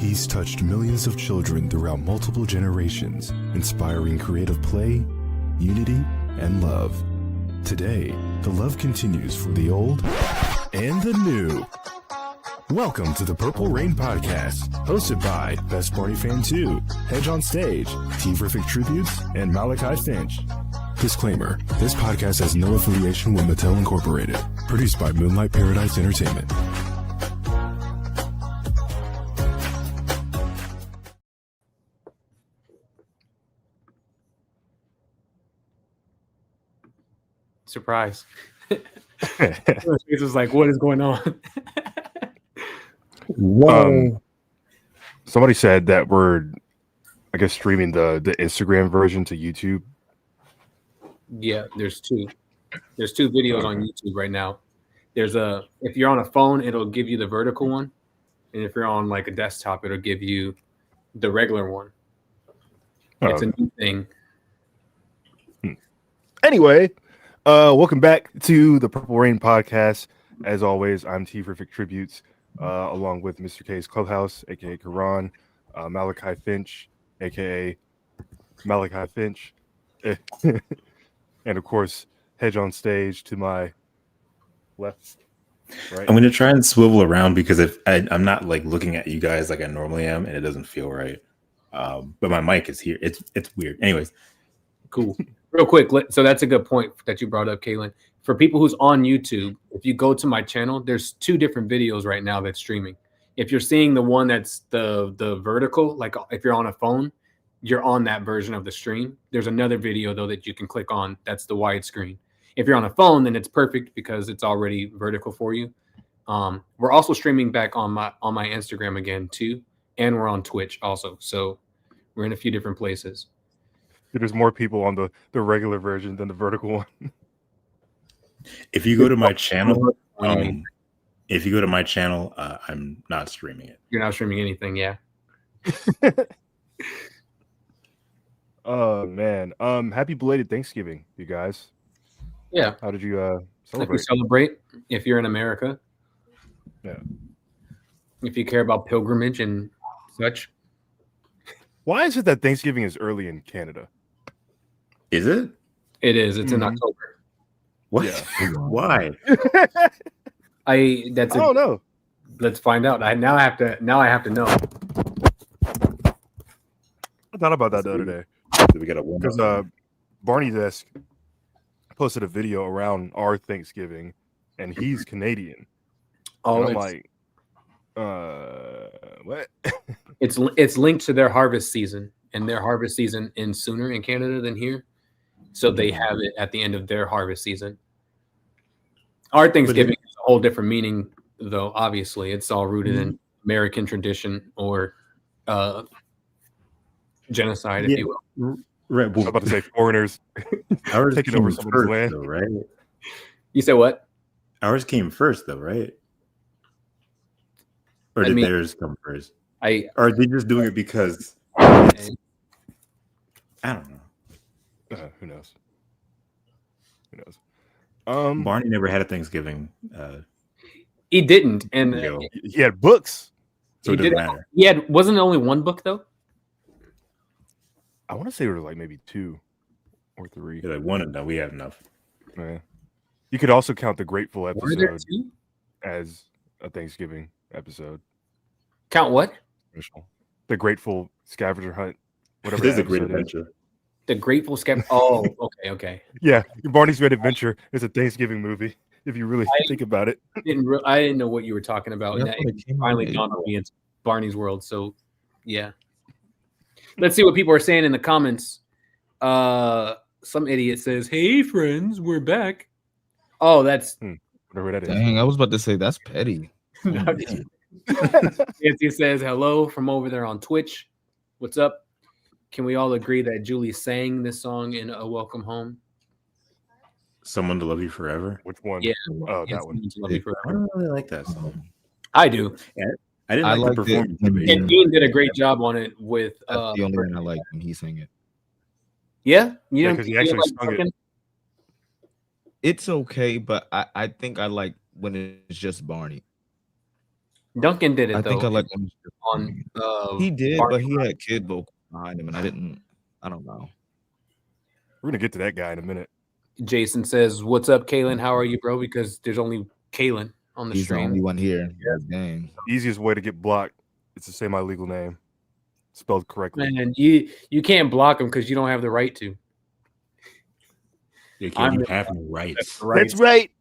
He's touched millions of children throughout multiple generations, inspiring creative play, unity, and love. Today, the love continues for the old and the new. Welcome to the Purple Rain Podcast, hosted by Best Barney Fan 2, Hedge on Stage, Terrific Tributes, and Malakai Finch. Disclaimer, this podcast has no affiliation with Mattel Incorporated. Produced by Moonlight Paradise Entertainment. Surprise. It was like, what is going on? Somebody said that we're, I guess, streaming the Instagram version to YouTube. Yeah, there's two videos on YouTube right now. There's if you're on a phone, it'll give you the vertical one, and if you're on like a desktop, it'll give you the regular one. It's a new thing. Anyway, welcome back to the Purple Rain Podcast. As always, I'm Terrific Tributes, along with Mr. K's Clubhouse, aka Karan, Malakai Finch, aka Malakai Finch, and of course, Hedge on Stage to my left. Right. I'm going to try and swivel around because if I'm not like looking at you guys like I normally am, and it doesn't feel right. But my mic is here. It's weird. Anyways, cool. Real quick, so that's a good point that you brought up, Kaylin. For people who's on YouTube, if you go to my channel, there's two different videos right now that's streaming. If you're seeing the one that's the vertical, like if you're on a phone, you're on that version of the stream. There's another video though that you can click on. That's the widescreen. If you're on a phone, then it's perfect because it's already vertical for you. We're also streaming back on my Instagram again too, and we're on Twitch also. So we're in a few different places. There's more people on the regular version than the vertical one. If you go to my channel, I'm not streaming it. You're not streaming anything, yeah. Oh man. Happy belated Thanksgiving, you guys. Yeah. How did you celebrate? Like we celebrate if you're in America. Yeah. If you care about pilgrimage and such. Why is it that Thanksgiving is early in Canada? Is it? It is. It's in October. What? Yeah. Why? I don't know. Let's find out. I have to know. I thought about that the other day. We got a one because Barney Desk posted a video around our Thanksgiving, and he's Canadian. Oh, and I'm like, what? It's linked to their harvest season, and their harvest season ends sooner in Canada than here, so they have it at the end of their harvest season. Our Thanksgiving is a whole different meaning, though. Obviously, it's all rooted in American tradition or genocide, if you will. Right. I was about to say foreigners taking over someone's land. Though, right? You said what? Ours came first, though, right? Or did theirs come first? Or are they just doing it because? I don't know. Who knows? Barney never had a Thanksgiving. He didn't, and he had books, so it doesn't matter. Wasn't it only one book though? I want to say there were like maybe 2 or 3. You're like one. No, we have enough. Yeah. You could also count the Grateful episode Were there 2? As a Thanksgiving episode. Count what? The Grateful Scavenger Hunt. Whatever. It is a great adventure. The Grateful Scavenger. Oh, okay. Yeah, Barney's Great Adventure is a Thanksgiving movie. If you really think about it, I didn't know what you were talking about. And it finally dawned on me it's Barney's World. So, yeah. Let's see what people are saying in the comments. Some idiot says, "Hey, friends, we're back." Oh, that's whatever that is. Dang, I was about to say that's petty. Nancy says, "Hello from over there on Twitch. What's up? Can we all agree that Julie sang this song in A Welcome Home?" Someone to Love You Forever. Which one? Yeah, that one. Love You I don't really like that song. I do. Yeah, I didn't like the performance. And Dean did a great job on it with. That's the only one I like when he sang it. Yeah, because he actually sung it. It's okay, but I think I like when it's just Barney. Duncan did it I though. think I like on he did, Barney. but he had kid vocal behind him, and I don't know. We're gonna get to that guy in a minute. Jason says, "What's up, Kalen? How are you, bro?" Because there's only Kalen on the He's the stream. only one here in this game. Easiest way to get blocked is to say my legal name spelled correctly. Man, you can't block him because you don't have the right to. You can't have no rights. That's right.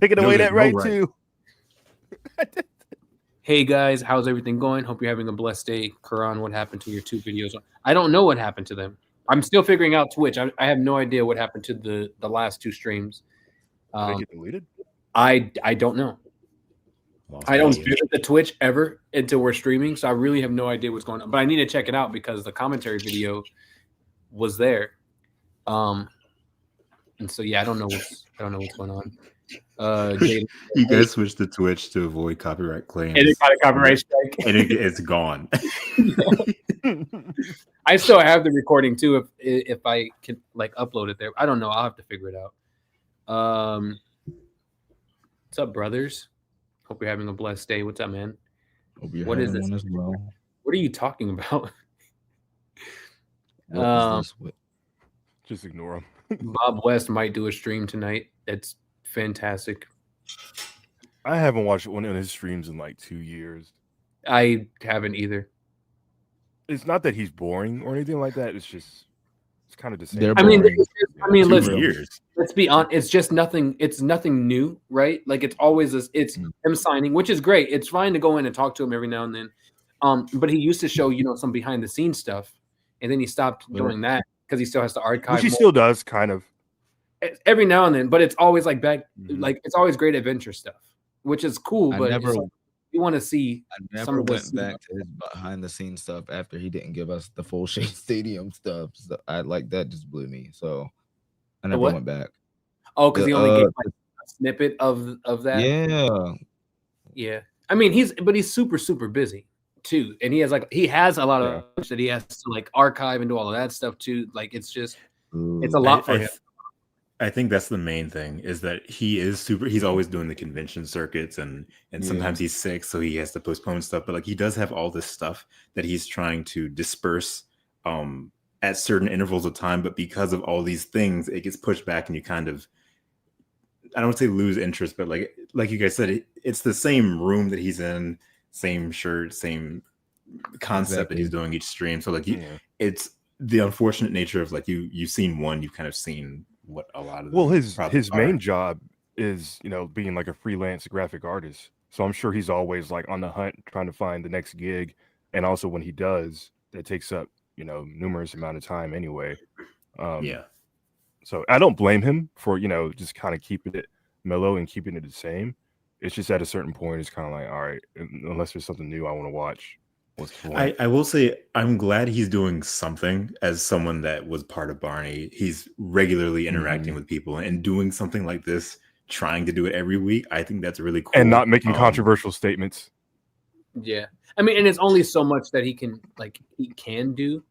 Taking away there's that right no too. Hey guys, how's everything going? Hope you're having a blessed day. Karan, what happened to your 2 videos? I don't know what happened to them. I'm still figuring out Twitch. I have no idea what happened to the last 2 streams. Did they get deleted? I don't know. I don't visit the Twitch ever until we're streaming, so I really have no idea what's going on. But I need to check it out because the commentary video was there. And so yeah, I don't know what's going on. You guys switched to Twitch to avoid copyright claims. And it got a copyright strike. And it's gone. I still have the recording too if I can like upload it there. I don't know. I'll have to figure it out. What's up, brothers? Hope you're having a blessed day. What's up, man? What is this? As well. What are you talking about? What is this? Just ignore him. Bob West might do a stream tonight. It's fantastic. I haven't watched one of his streams in like 2 years. I haven't either. It's not that he's boring or anything like that. It's just it's kind of the same. They're I mean, boring. let's be honest. It's just nothing. It's nothing new, right? Like it's always this. It's him signing, which is great. It's fine to go in and talk to him every now and then. But he used to show some behind the scenes stuff, and then he stopped doing that because he still has to archive. Which he still does, kind of. Every now and then, but it's always like like it's always great adventure stuff, which is cool. But you want to see. I never went back to his behind the scenes stuff after he didn't give us the full Shea Stadium stuff. So I like that just blew me. So I never went back. Oh, because he only gave like a snippet of that. Yeah. I mean, he's super busy too, and he has a lot of that he has to like archive and do all of that stuff too. Like it's just it's a lot for him. I think that's the main thing is that he's always doing the convention circuits and sometimes he's sick, so he has to postpone stuff. But like he does have all this stuff that he's trying to disperse at certain intervals of time. But because of all these things, it gets pushed back and you kind of, I don't want to say lose interest, but like you guys said, it's the same room that he's in, same shirt, same concept that he's doing each stream. So like it's the unfortunate nature of like you've seen one, you've kind of seen what a lot of his main job is being like a freelance graphic artist, so I'm sure he's always like on the hunt trying to find the next gig, and also when he does, that takes up numerous amount of time anyway. So I don't blame him for just kind of keeping it mellow and keeping it the same. It's just at a certain point it's kind of like, all right, unless there's something new I want to watch, what's the point? I will say I'm glad he's doing something. As someone that was part of Barney, he's regularly interacting with people and doing something like this, trying to do it every week. I think that's really cool. And not making controversial statements. Yeah. I mean, and it's only so much that he can do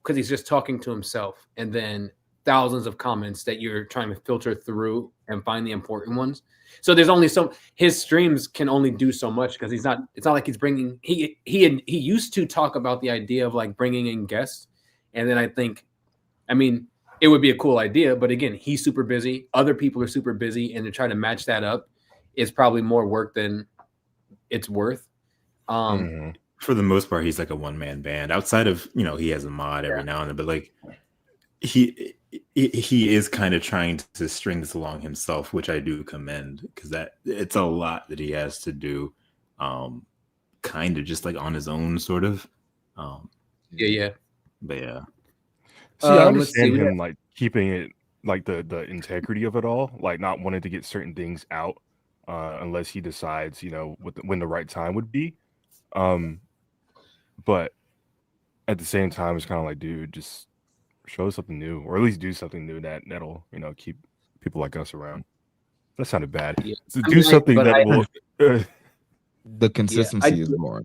because he's just talking to himself, and then thousands of comments that you're trying to filter through and find the important ones. So there's only his streams can only do so much because it's not like he's bringing, he used to talk about the idea of like bringing in guests. And then I mean, it would be a cool idea, but again, he's super busy. Other people are super busy, and to try to match that up is probably more work than it's worth. For the most part, he's like a one-man band outside of, he has a mod every now and then, but like he is kind of trying to string this along himself, which I do commend, because it's a lot that he has to do, kind of just like on his own, sort of. But yeah. See, I understand him like keeping it like the integrity of it all, like not wanting to get certain things out unless he decides, when the right time would be. But at the same time, it's kind of like, dude, just show us something new, or at least do something new that'll keep people like us around. That sounded bad. Yeah. So do something that will. The consistency is more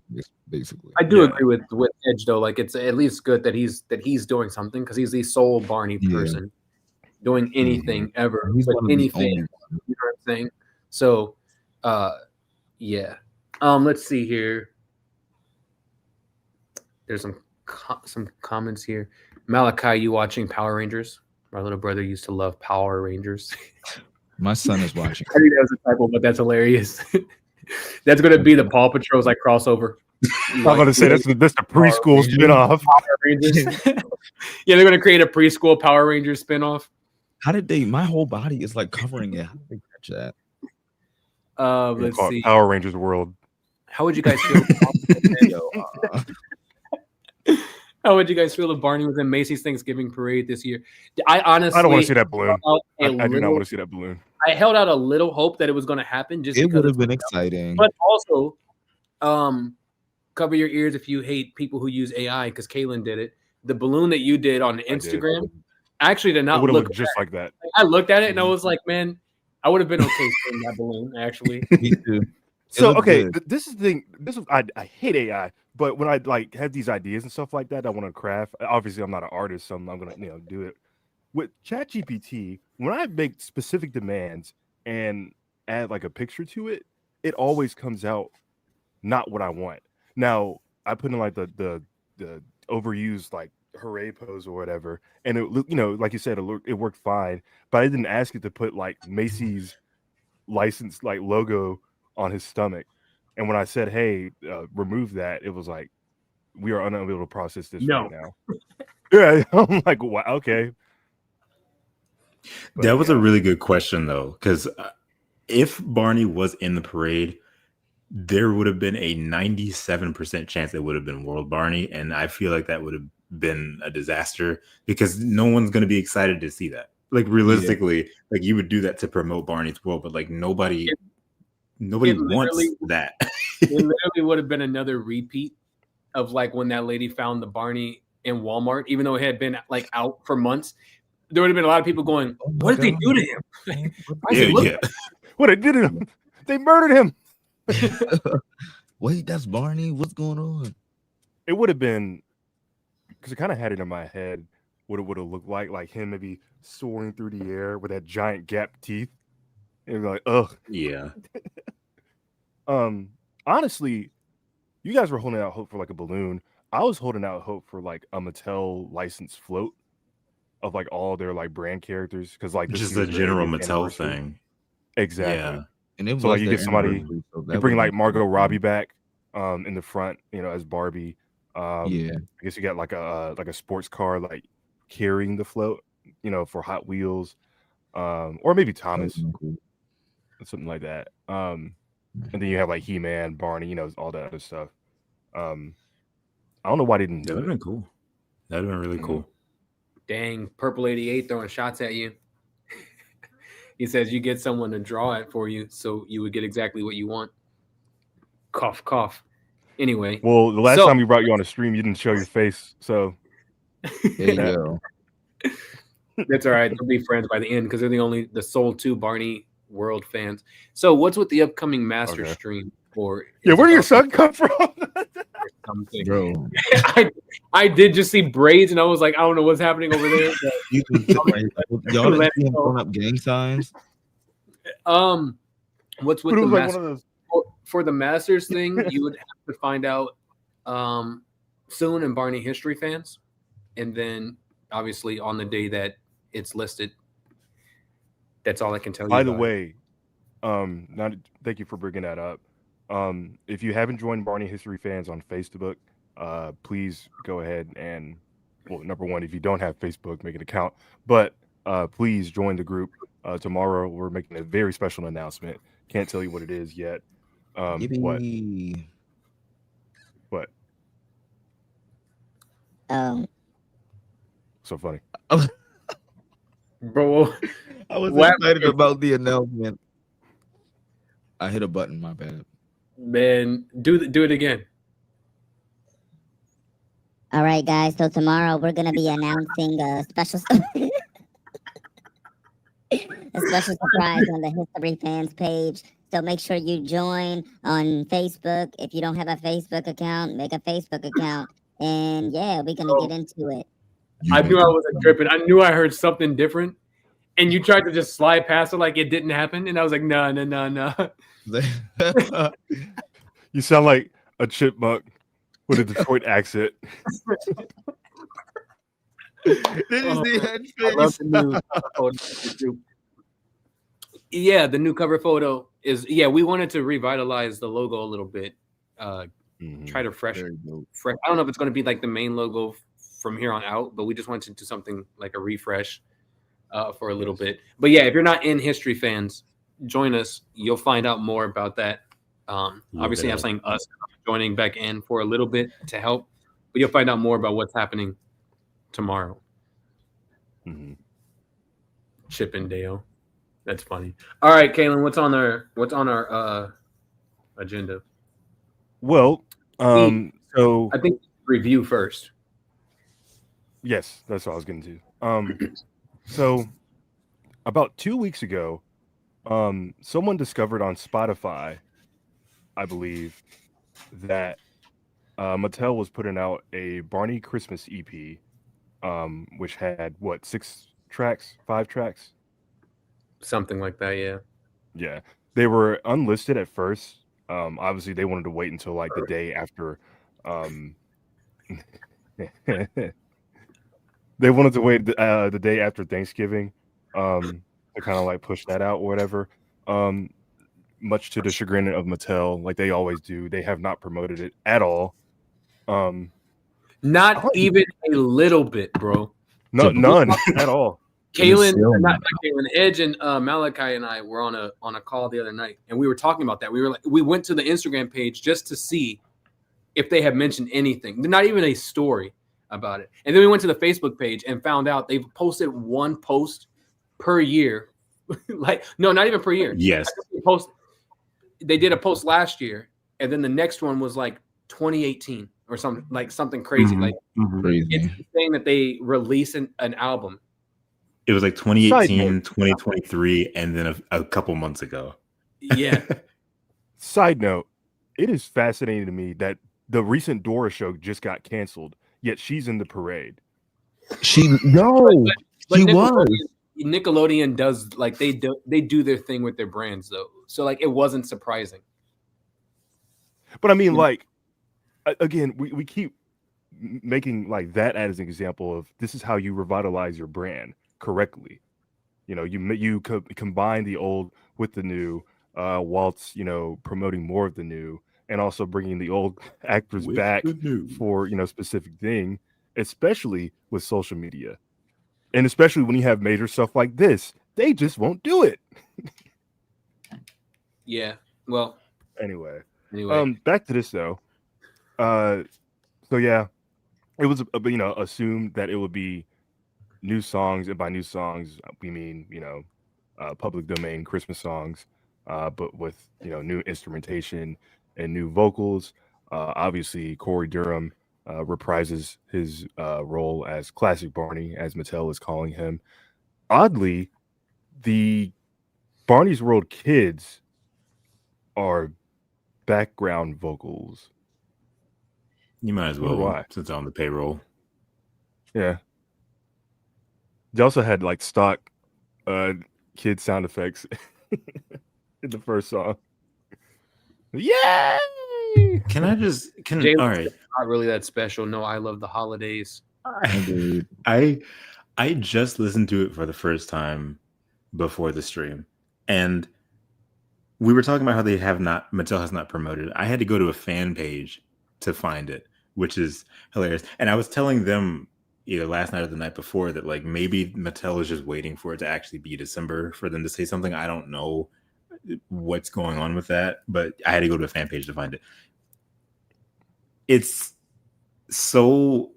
basically. I do agree with Edge though. Like it's at least good that he's doing something, because he's the sole Barney person doing anything ever. He's like one of anything. the only You know what I'm saying? So, Yeah. Let's see here. There's some comments here. Malakai, you watching Power Rangers? My little brother used to love Power Rangers. My son is watching. I think that was a typo, but that's hilarious. That's gonna be the Paw Patrol's like crossover. I'm gonna say that's the preschool spinoff. Power Rangers. Yeah, they're gonna create a preschool Power Rangers spinoff. How did they? My whole body is like covering it. How did they catch that? Let's see. Power Rangers World. How would you guys feel? How would you guys feel if Barney was in Macy's Thanksgiving Parade this year? I honestly, I don't want to see that balloon. I do not want little- to see that balloon. I held out a little hope that it was going to happen. Just It because would have it's been coming out. exciting. But also, cover your ears if you hate people who use AI, because Kaylin did it. The balloon that you did on Instagram actually did It not would have look looked just like that. I looked at it and I was like, man, I would have been okay seeing that balloon. Actually, Me too. So looked okay, good. this is the thing. I hate AI, but when I like have these ideas and stuff like that, I want to craft. Obviously, I'm not an artist, so I'm gonna do it with ChatGPT. When I make specific demands and add like a picture to it, it always comes out not what I want. Now I put in like the overused like hooray pose or whatever, and it like you said, it worked fine. But I didn't ask it to put like Macy's license like logo on his stomach, and when I said, "Hey, remove that," it was like, "We are unable to process this right now." Yeah, I'm like, "Wow, okay." But, that was a really good question, though, because if Barney was in the parade, there would have been a 97% chance it would have been World Barney, and I feel like that would have been a disaster because no one's going to be excited to see that. Like realistically, like you would do that to promote Barney's World, but like nobody wants that. It literally would have been another repeat of like when that lady found the Barney in Walmart, even though it had been like out for months. There would have been a lot of people going, "What did they do to him? What they did to him? They murdered him." Wait, that's Barney. What's going on? It would have been because I kind of had it in my head what it would have looked like him maybe soaring through the air with that giant gap teeth. And like, ugh. Yeah. Honestly, you guys were holding out hope for like a balloon. I was holding out hope for like a Mattel licensed float of like all their like brand characters because like this Just is a their general 80th Mattel anniversary. thing. Exactly. Yeah. And it So like was you their get somebody, anniversary, so you that bring would like be Margot cool. Robbie back in the front, as Barbie. Yeah. I guess you got like a sports car like carrying the float, for Hot Wheels, or maybe Thomas, Cool. something like that. And then you have like He-Man, Barney, all that other stuff. I don't know why they didn't That do would have it. been cool. That would have been really cool. Dang, Purple 88 throwing shots at you." He says you get someone to draw it for you, so you would get exactly what you want. Cough, cough. Anyway, Well, the last time we brought you on a stream, you didn't show your face, so There you go. that's all right. They'll be friends by the end because they're the sole two Barney World fans. So, what's with the upcoming Master Okay. stream? Or yeah, where did your son come from? something? Bro. I did just see braids, and I was like, I don't know what's happening over there. But, You can sit right here. Y'all didn't see him throwing up gang signs? what's with But it the was like Master? one of those. For the Masters thing, you would have to find out soon in Barney History Fans, and then obviously on the day that it's listed. That's all I can tell you. By the about way, thank you for bringing that up. If you haven't joined Barney History Fans on Facebook, please go ahead and, well, number one, if you don't have Facebook, make an account. But please join the group. Tomorrow we're making a very special announcement. Can't tell you what it is yet. What? Yippee. What? So funny. it. Bro. I was What? excited about the announcement. I hit a button, my bad. Man, do it again. All right, guys. So tomorrow we're gonna be announcing a special a special surprise on the History Fans page. So make sure you join on Facebook. If you don't have a Facebook account, make a Facebook account. And yeah, we're gonna get into it. I knew I wasn't tripping. I knew I heard something different. and you tried to just slide past it like it didn't happen, and I was like, no. You sound like a chipmunk with a Detroit accent. Did you see that I love face? the new photo. Yeah, the new cover photo is we wanted to revitalize the logo a little bit. Try to fresh. I don't know if it's going to be like the main logo from here on out, but we just wanted to do something like a refresh for a little bit. But yeah, if you're not in history fans, join us. You'll find out more about that. Obviously, I'm saying us joining back in for a little bit to help, but you'll find out more about what's happening tomorrow. Chippendale. That's funny. All right, Kaylin, what's on our agenda? Well, so I think review first. Yes, that's what I was getting to. So about 2 weeks ago, someone discovered on Spotify, I believe, that Mattel was putting out a Barney Christmas EP, which had 5 tracks? Something like that, yeah. Yeah. They were unlisted at first. Obviously they wanted to wait until like the day after they wanted to wait the day after Thanksgiving to kind of like push that out or whatever. Much to the chagrin of Mattel, like they always do. They have not promoted it at all. Not even a little bit, bro. No, none at all. Kaylin, not Kaylin, Edge and Malakai and I were on a call the other night, and we were talking about that. We went to the Instagram page just to see if they had mentioned anything, not even a story about it. And then we went to the Facebook page and found out they've posted one post per year. Like, no, not even per year. Yes. They did a post last year, and then the next one was like 2018 or something crazy. Like Crazy. it's saying that they release an album. It was like 2018, 2023, and then a couple months ago. Yeah. Side note, it is fascinating to me that the recent Dora show just got canceled, yet she's in the parade. But she Nickelodeon does like they do their thing with their brands though, so like it wasn't surprising. But I mean, like, again, we keep making like that as an example of this is how you revitalize your brand correctly. You know, you combine the old with the new, whilst promoting more of the new, and also bringing the old actors back for specific thing, especially with social media. And especially when you have major stuff like this, they just won't do it. Yeah. Well. Anyway. Back to this though. So yeah, it was assumed that it would be new songs, and by new songs we mean public domain Christmas songs, but with new instrumentation and new vocals. Obviously, Corey Durham reprises his role as Classic Barney, as Mattel is calling him. Oddly, the Barney's World kids are background vocals. You might as well, since I'm on the payroll. Yeah. They also had like stock kid sound effects in the first song. Yay! All right. Not really that special. No, I love the holidays. I just listened to it for the first time before the stream, and we were talking about how Mattel has not promoted it. I had to go to a fan page to find it, which is hilarious. And I was telling them either last night or the night before that like maybe Mattel is just waiting for it to actually be December for them to say something. I don't know what's going on with that, but I had to go to a fan page to find it. It's so,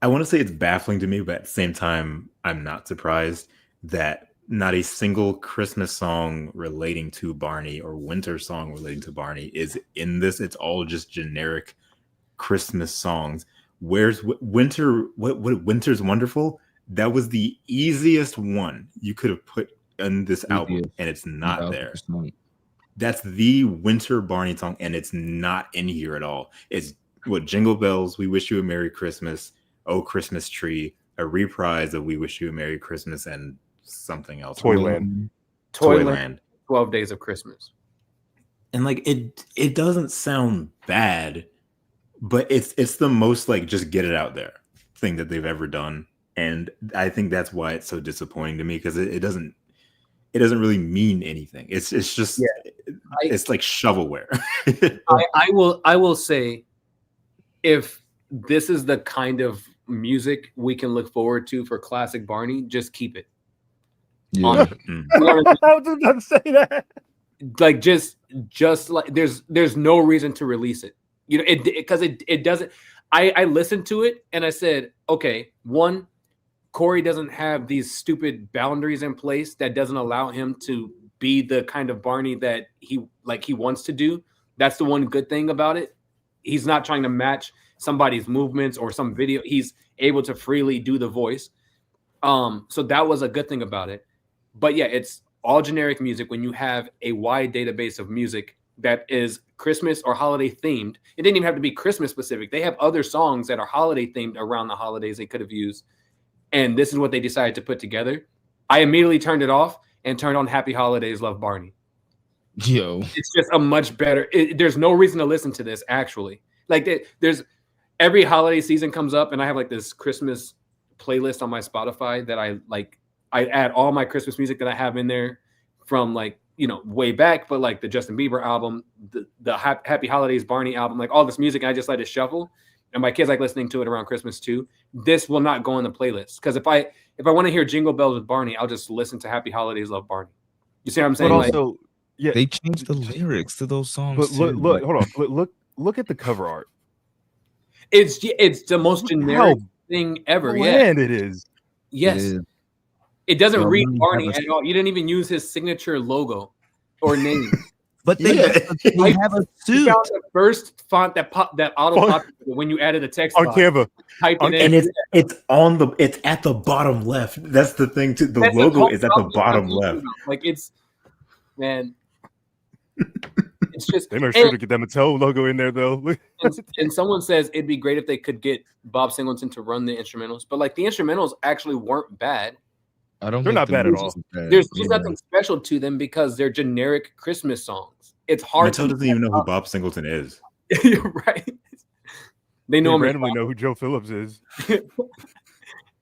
I want to say it's baffling to me, but at the same time, I'm not surprised that not a single Christmas song relating to Barney or winter song relating to Barney is in this. It's all just generic Christmas songs. Where's Winter? What Winter's Wonderful? That was the easiest one you could have put in this album, and it's not there. That's the winter Barney song, and it's not in here at all. It's Jingle Bells, We Wish You a Merry Christmas, Oh Christmas Tree, a reprise of We Wish You a Merry Christmas, and something else. Toyland. Toyland, 12 Days of Christmas. And like it doesn't sound bad, but it's the most like just get it out there thing that they've ever done. And I think that's why it's so disappointing to me, because it doesn't really mean anything. It's just it's like shovelware. I will say, if this is the kind of music we can look forward to for classic Barney, just keep it. Yeah. I was about to say that. Like just like there's no reason to release it. You know, because it doesn't. I listened to it and I said, okay, one, Corey doesn't have these stupid boundaries in place that doesn't allow him to be the kind of Barney that he wants to do. That's the one good thing about it. He's not trying to match somebody's movements or some video. He's able to freely do the voice. So that was a good thing about it. But yeah, it's all generic music. When you have a wide database of music that is Christmas or holiday themed, it didn't even have to be Christmas specific. They have other songs that are holiday themed around the holidays they could have used. And this is what they decided to put together. I immediately turned it off and turned on Happy Holidays, Love Barney. Yo, It's just a much better. There's no reason to listen to this, actually. Like there's every holiday season comes up, and I have like this Christmas playlist on my Spotify that I like. I add all my Christmas music that I have in there from like, you know, way back, but like the Justin Bieber album, the Happy Holidays Barney album, like all this music, I just let it shuffle. And my kids like listening to it around Christmas too. This will not go on the playlist, because if I want to hear Jingle Bells with Barney, I'll just listen to Happy Holidays Love Barney. You see what I'm saying? But also, yeah, they changed the lyrics to those songs. But look, hold on. Look at the cover art. It's the most generic thing ever. Bland it is. Yes. It doesn't read Barney at all. You didn't even use his signature logo or name. But they have a suit. You found the first font that auto-popped when you added a text on box. Canva. And it's at the bottom left. That's the thing too. The logo is at the bottom left. Like it's just they made sure to get that Mattel logo in there though. and someone says it'd be great if they could get Bob Singleton to run the instrumentals, but like the instrumentals actually weren't bad. They're not bad at all. There's just nothing special to them because they're generic Christmas songs. It's hard. Mattel doesn't even know who Bob Singleton is. You're right. They know him randomly know who Joe Phillips is.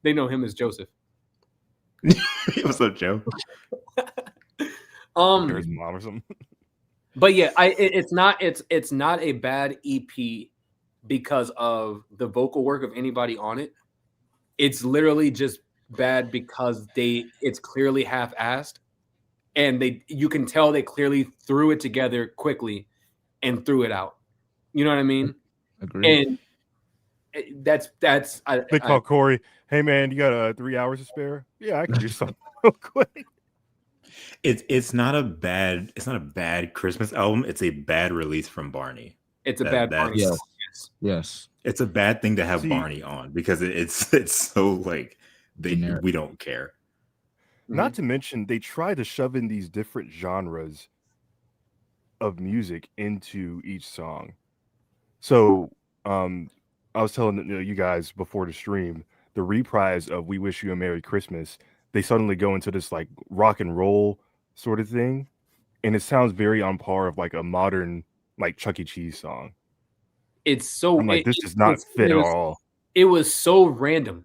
They know him as Joseph. What's up, Joe? There's mom or something. But yeah, it's not a bad EP because of the vocal work of anybody on it. It's literally just bad because it's clearly half-assed, and you can tell they clearly threw it together quickly and threw it out. You know what I mean? Agreed. And that's They call Corey. Hey man, you got 3 hours to spare? Yeah, I can do something real quick. It's not a bad Christmas album. It's a bad release from Barney. It's a bad Barney. Yes. It's a bad thing to have Barney on because it's so like we don't care. Not to mention they try to shove in these different genres of music into each song. So I was telling you guys before the stream, the reprise of We Wish You a Merry Christmas, they suddenly go into this like rock and roll sort of thing, and it sounds very on par of like a modern like Chuck E. Cheese song. It's so this does not fit at all. It was so random.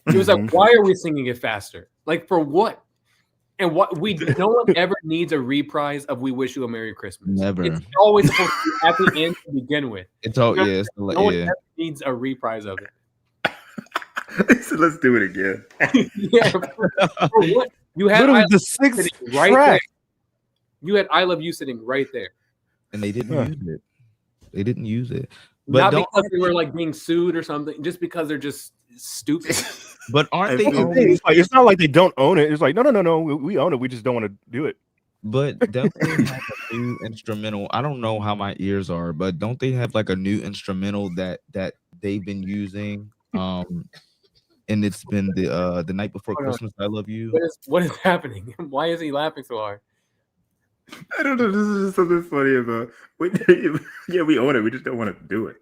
It was like, why are we singing it faster? Like for what? And no one ever needs a reprise of We Wish You a Merry Christmas. Never. It's always supposed to be at the end to begin with. It's all no one ever needs a reprise of it. So let's do it again. Yeah. For what? You had the sixth right track. there. You had I Love You sitting right there. And they didn't use it. They didn't use it. But not because they were like being sued or something, just because they're just stupid. But aren't they? It's not like they don't own it. It's like no, we own it. We just don't want to do it. But don't they have a new instrumental? I don't know how my ears are, but don't they have like a new instrumental that they've been using? And it's been the Night Before Christmas. I Love You. What is happening? Why is he laughing so hard? I don't know. This is just something funny about. We own it. We just don't want to do it.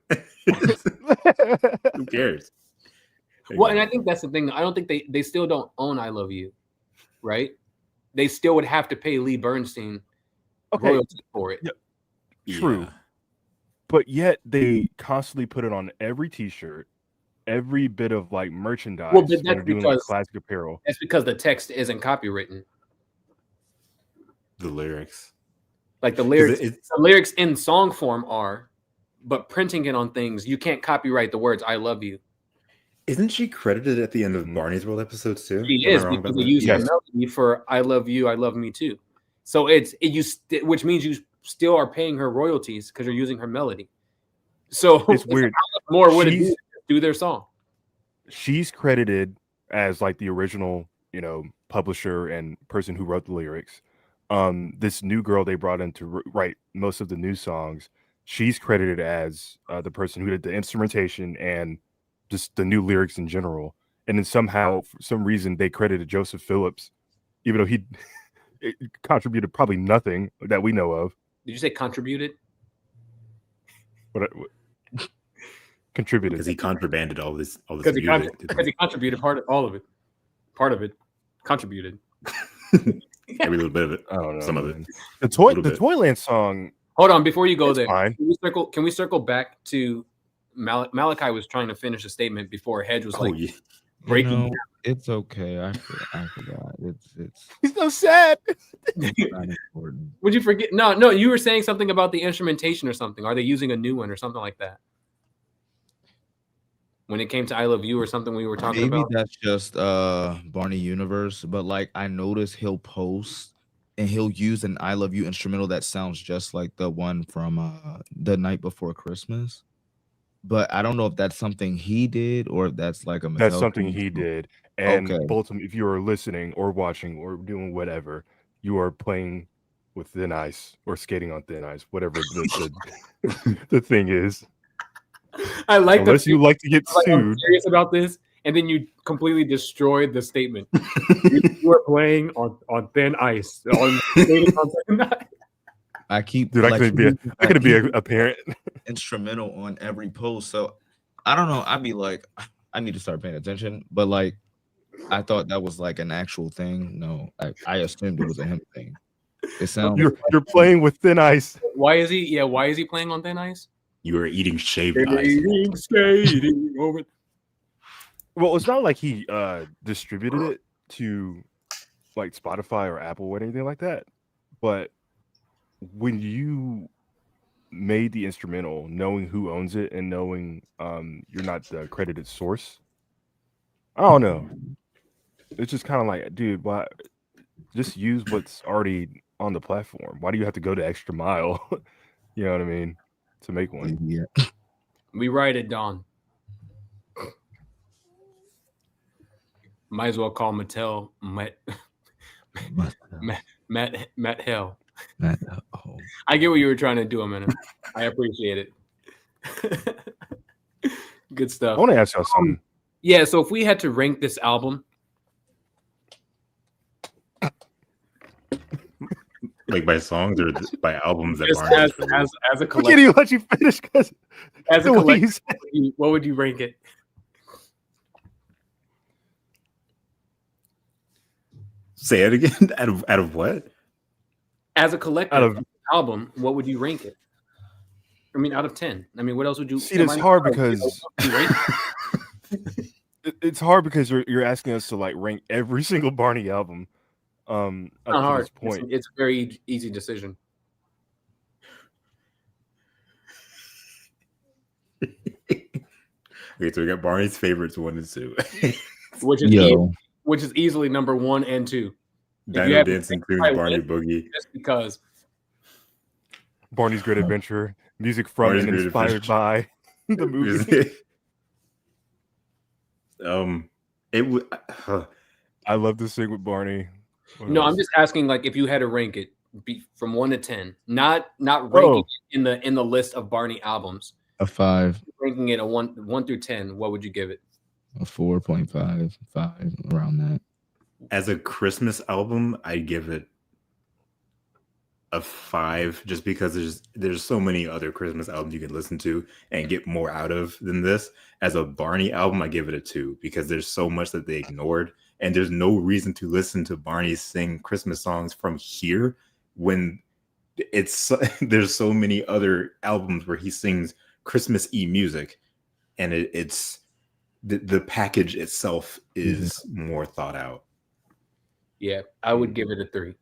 Who cares? Well, and I think that's the thing. I don't think they still don't own I Love You. right? They still would have to pay Lee Bernstein royalties for it. Yeah, true. Yeah. But yet they constantly put it on every T-shirt, every bit of like merchandise Well, but when that's they're doing like because classic apparel. that's because the text isn't copywritten. The lyrics. Like the 'Cause lyrics, it's the lyrics in song form are, but printing it on things, you can't copyright the words "I love you." isn't she credited at the end of Mhm. Barney's World episodes too? She Am I is wrong because about they that? use the Yes. melody for "I love you, I love me too." So which means you still are paying her royalties because you're using her melody. So It's weird. how much more would it be She's to do their song? she's credited as like the original, publisher and person who wrote the lyrics. This new girl they brought in to write most of the new songs, she's credited as the person who did the instrumentation and just the new lyrics in general. And then somehow, for some reason, they credited Joseph Phillips, even though he contributed probably nothing that we know of. Did you say contributed? What contributed? Because he contrabanded all this Because he, music. because he contributed all of it. Part of it contributed. Every little bit of it. I don't know. Some of it. man. A The little bit. Toyland song. Hold on, before you go It's there, fine. can we circle back to Malachi was trying to finish a statement before Hedge was Oh like yeah. breaking. It's okay. I forgot. It's He's so sad. not important. Would you forget? No, you were saying something about the instrumentation or something. Are they using a new one or something like that? When it came to "I Love You" or something we were talking Maybe about. that's just Barney Universe, but like I noticed he'll post and he'll use an "I Love You" instrumental that sounds just like the one from The Night Before Christmas. But I don't know if that's something he did or if that's like a That's Mattel something thing. he did. And Okay. Bolton, if you are listening or watching or doing whatever, you are playing with thin ice or skating on thin ice, whatever the thing is. I like Unless you like to get I'm sued. serious about this, and then you completely destroyed the statement. You are playing on thin ice. I keep Dude, I like, could be a parent. instrumental on every post. So I don't know. I'd be like, I need to start paying attention. But like, I thought that was like an actual thing. No, I assumed it was a him thing. It sounds You're playing with thin ice. Why is he? Yeah, why is he playing on thin ice? You were eating shaved ice. Skating over. Well, it's not like he distributed it to like Spotify or Apple or anything like that. But when you made the instrumental, knowing who owns it and knowing you're not the credited source, I don't know. It's just kind of like, dude, why just use what's already on the platform? Why do you have to go the extra mile? You know what I mean? To make one. yeah. We write it, Don. Might as well call Mattel Matt Hell. Oh. I get what you were trying to do, man. I appreciate it. Good I stuff. want to ask y'all something. Yeah, so if we had to rank this album, Like by songs or by albums that just Barney as, has released? as a I can't collective, even let you finish because as a the way you collective, said- what would you rank it? Say it again. Out of what? As a collective Out of- album, what would you rank it? I mean, out of 10. I mean, what else would you? See, it's hard because You rate it's hard because you're asking us to like rank every single Barney album. Up not to hard. this point. It's a very easy decision. Okay, so we got Barney's favorites 1 and 2. Which is Yo. which is easily number 1 and 2. Dino have to Dancing pick Queen, by Barney one, Boogie. Just because Barney's Great Adventure, music from Barney's and Great inspired Adventure. by the movie. It would. I love to sing with Barney. What no, I'm else? just asking like if you had to rank it from 1 to 10, not ranking Oh. it in the list of Barney albums, A 5, ranking it a 1 through 10, what would you give it? a 4.5, 5, around that. As a Christmas album, I'd give it a 5, just because there's so many other Christmas albums you can listen to and get more out of than this. As a Barney album, I give it a 2 because there's so much that they ignored and there's no reason to listen to Barney sing Christmas songs from here when there's so many other albums where he sings Christmas-y music, and it's the package itself is more thought out. Yeah, I would give it a 3.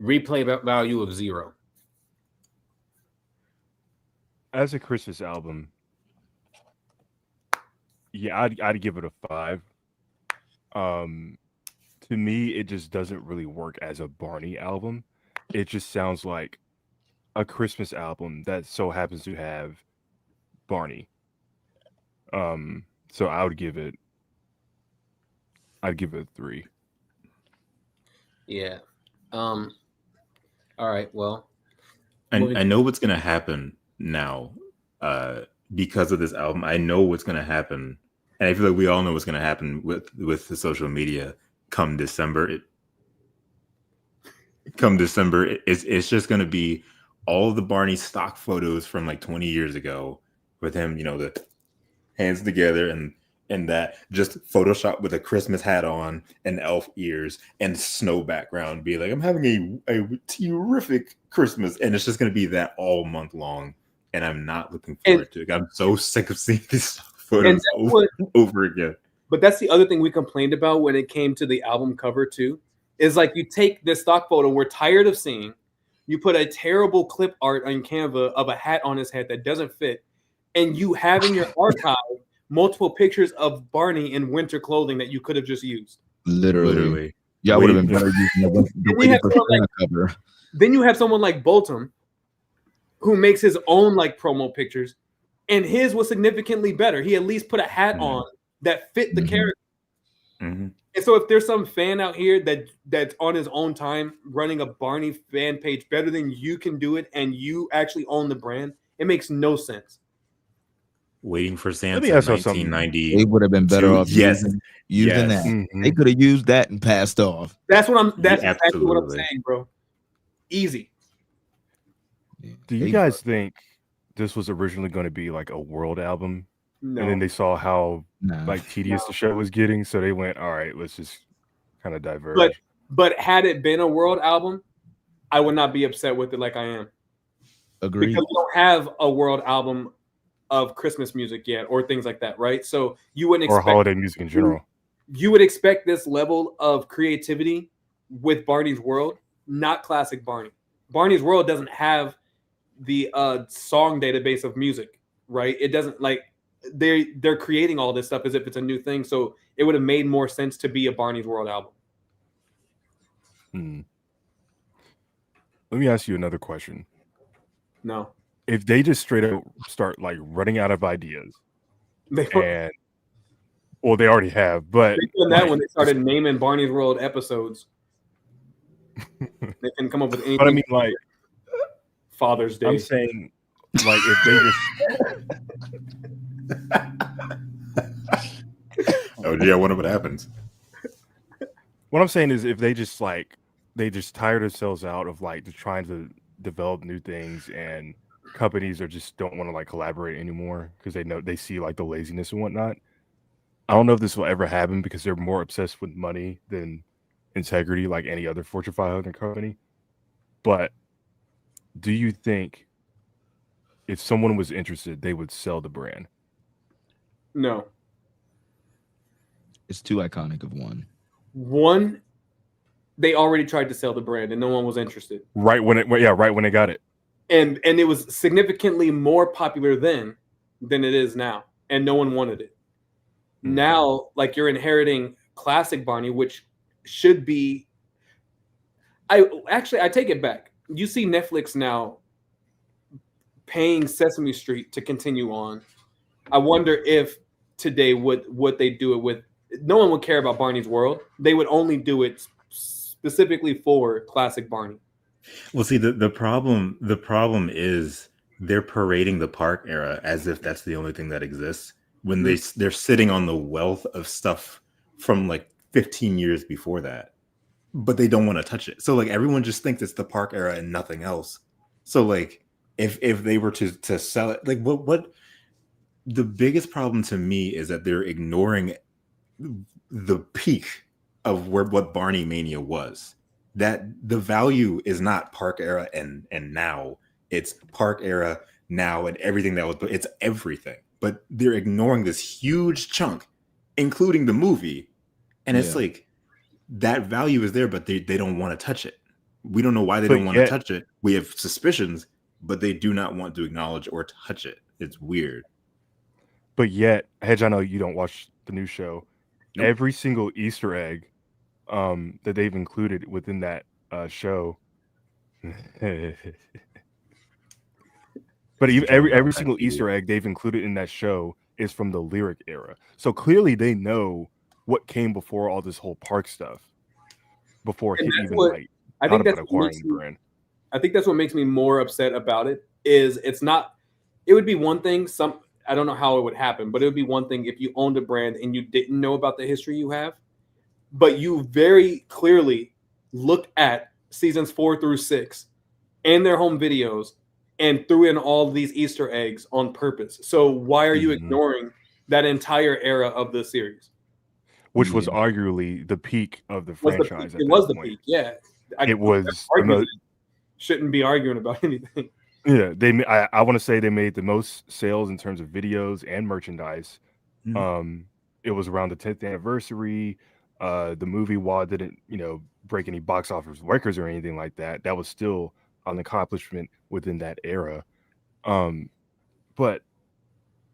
Replay value of 0. As a Christmas album, yeah, I'd give it a 5. To me, it just doesn't really work as a Barney album. It just sounds like a Christmas album that so happens to have Barney. So I'd give it a 3. Yeah. All right. Well, I know what's gonna happen now, because of this album. I know what's gonna happen, and I feel like we all know what's gonna happen with the social media come December. It's just gonna be all the Barney stock photos from like 20 years ago with him, the hands together and that just Photoshop with a Christmas hat on and elf ears and snow background, be like, I'm having a terrific Christmas, and it's just going to be that all month long, and I'm not looking forward to it. I'm so sick of seeing these photos over again. But that's the other thing we complained about when it came to the album cover too, is like you take this stock photo we're tired of seeing, you put a terrible clip art on Canva of a hat on his head that doesn't fit, and you have in your archive multiple pictures of Barney in winter clothing that you could have just used. Literally. Yeah, I would have been better using the cover. Then you have someone like Bolton who makes his own like promo pictures, and his was significantly better. He at least put a hat on that fit the character. And so if there's some fan out here that's on his own time running a Barney fan page better than you can do it, and you actually own the brand, it makes no sense. Waiting for Santa 1990. They would have been better off using that. Mm-hmm. They could have used that and passed off. That's exactly what I'm saying, bro. Easy. Do you guys think this was originally going to be like a world album? No. And then they saw how like tedious the show was getting, so they went, all right, let's just kind of diverge. But had it been a world album, I would not be upset with it like I am. Agreed. Because we don't have a world album of Christmas music yet, or things like that, right? So you wouldn't expect, or holiday music in general. You would expect this level of creativity with Barney's World, not classic Barney. Barney's World doesn't have the song database of music, right? It doesn't, like, they're creating all this stuff as if it's a new thing. So it would have made more sense to be a Barney's World album. Let me ask you another question. No. If they just straight up start like running out of ideas, they already have, but they did that when they started naming Barney's World episodes. They can come up with anything. But I mean, like Father's Day. I'm saying, like, if they just oh yeah, I wonder what happens. What I'm saying is, if they just tire themselves out of like trying to develop new things, and companies just don't want to like collaborate anymore because they see like the laziness and whatnot. I don't know if this will ever happen because they're more obsessed with money than integrity, like any other Fortune 500 company. But do you think if someone was interested, they would sell the brand? No. It's too iconic of one. One, they already tried to sell the brand and no one was interested. Right when they got it. And it was significantly more popular then than it is now, and no one wanted it. Now, like, you're inheriting classic Barney, which should be. I take it back. You see Netflix now paying Sesame Street to continue on. I wonder if today would they do it with? No one would care about Barney's World. They would only do it specifically for classic Barney. Well, see, the problem is they're parading the park era as if that's the only thing that exists, when they're sitting on the wealth of stuff from like 15 years before that, but they don't want to touch it. So like everyone just thinks it's the park era and nothing else. So like if they were to sell it, like what the biggest problem to me is that they're ignoring the peak of what Barney Mania was. That the value is not Park era and now. It's Park era now and everything that was. It's everything. But they're ignoring this huge chunk, including the movie, and it's like that value is there, but they don't want to touch it. We don't know why they don't want to touch it. We have suspicions, but they do not want to acknowledge or touch it. It's weird. But yet, Hedge, I know you don't watch the new show. Nope. Every single Easter egg that they've included within that show. But even every single Easter egg they've included in that show is from the lyric era. So clearly they know what came before all this whole park stuff. Before it even like I think that's acquiring the brand. I think that's what makes me more upset about it. Is it's not. It would be one thing. I don't know how it would happen, but it would be one thing if you owned a brand and you didn't know about the history you have, but you very clearly looked at seasons 4 through 6 and their home videos and threw in all these Easter eggs on purpose. So why are you ignoring that entire era of the series? Which was arguably the peak of the franchise. It was the peak, yeah. It was. Shouldn't be arguing about anything. Yeah, I want to say they made the most sales in terms of videos and merchandise. It was around the 10th anniversary. The movie, while it didn't, break any box office records or anything like that, that was still an accomplishment within that era. But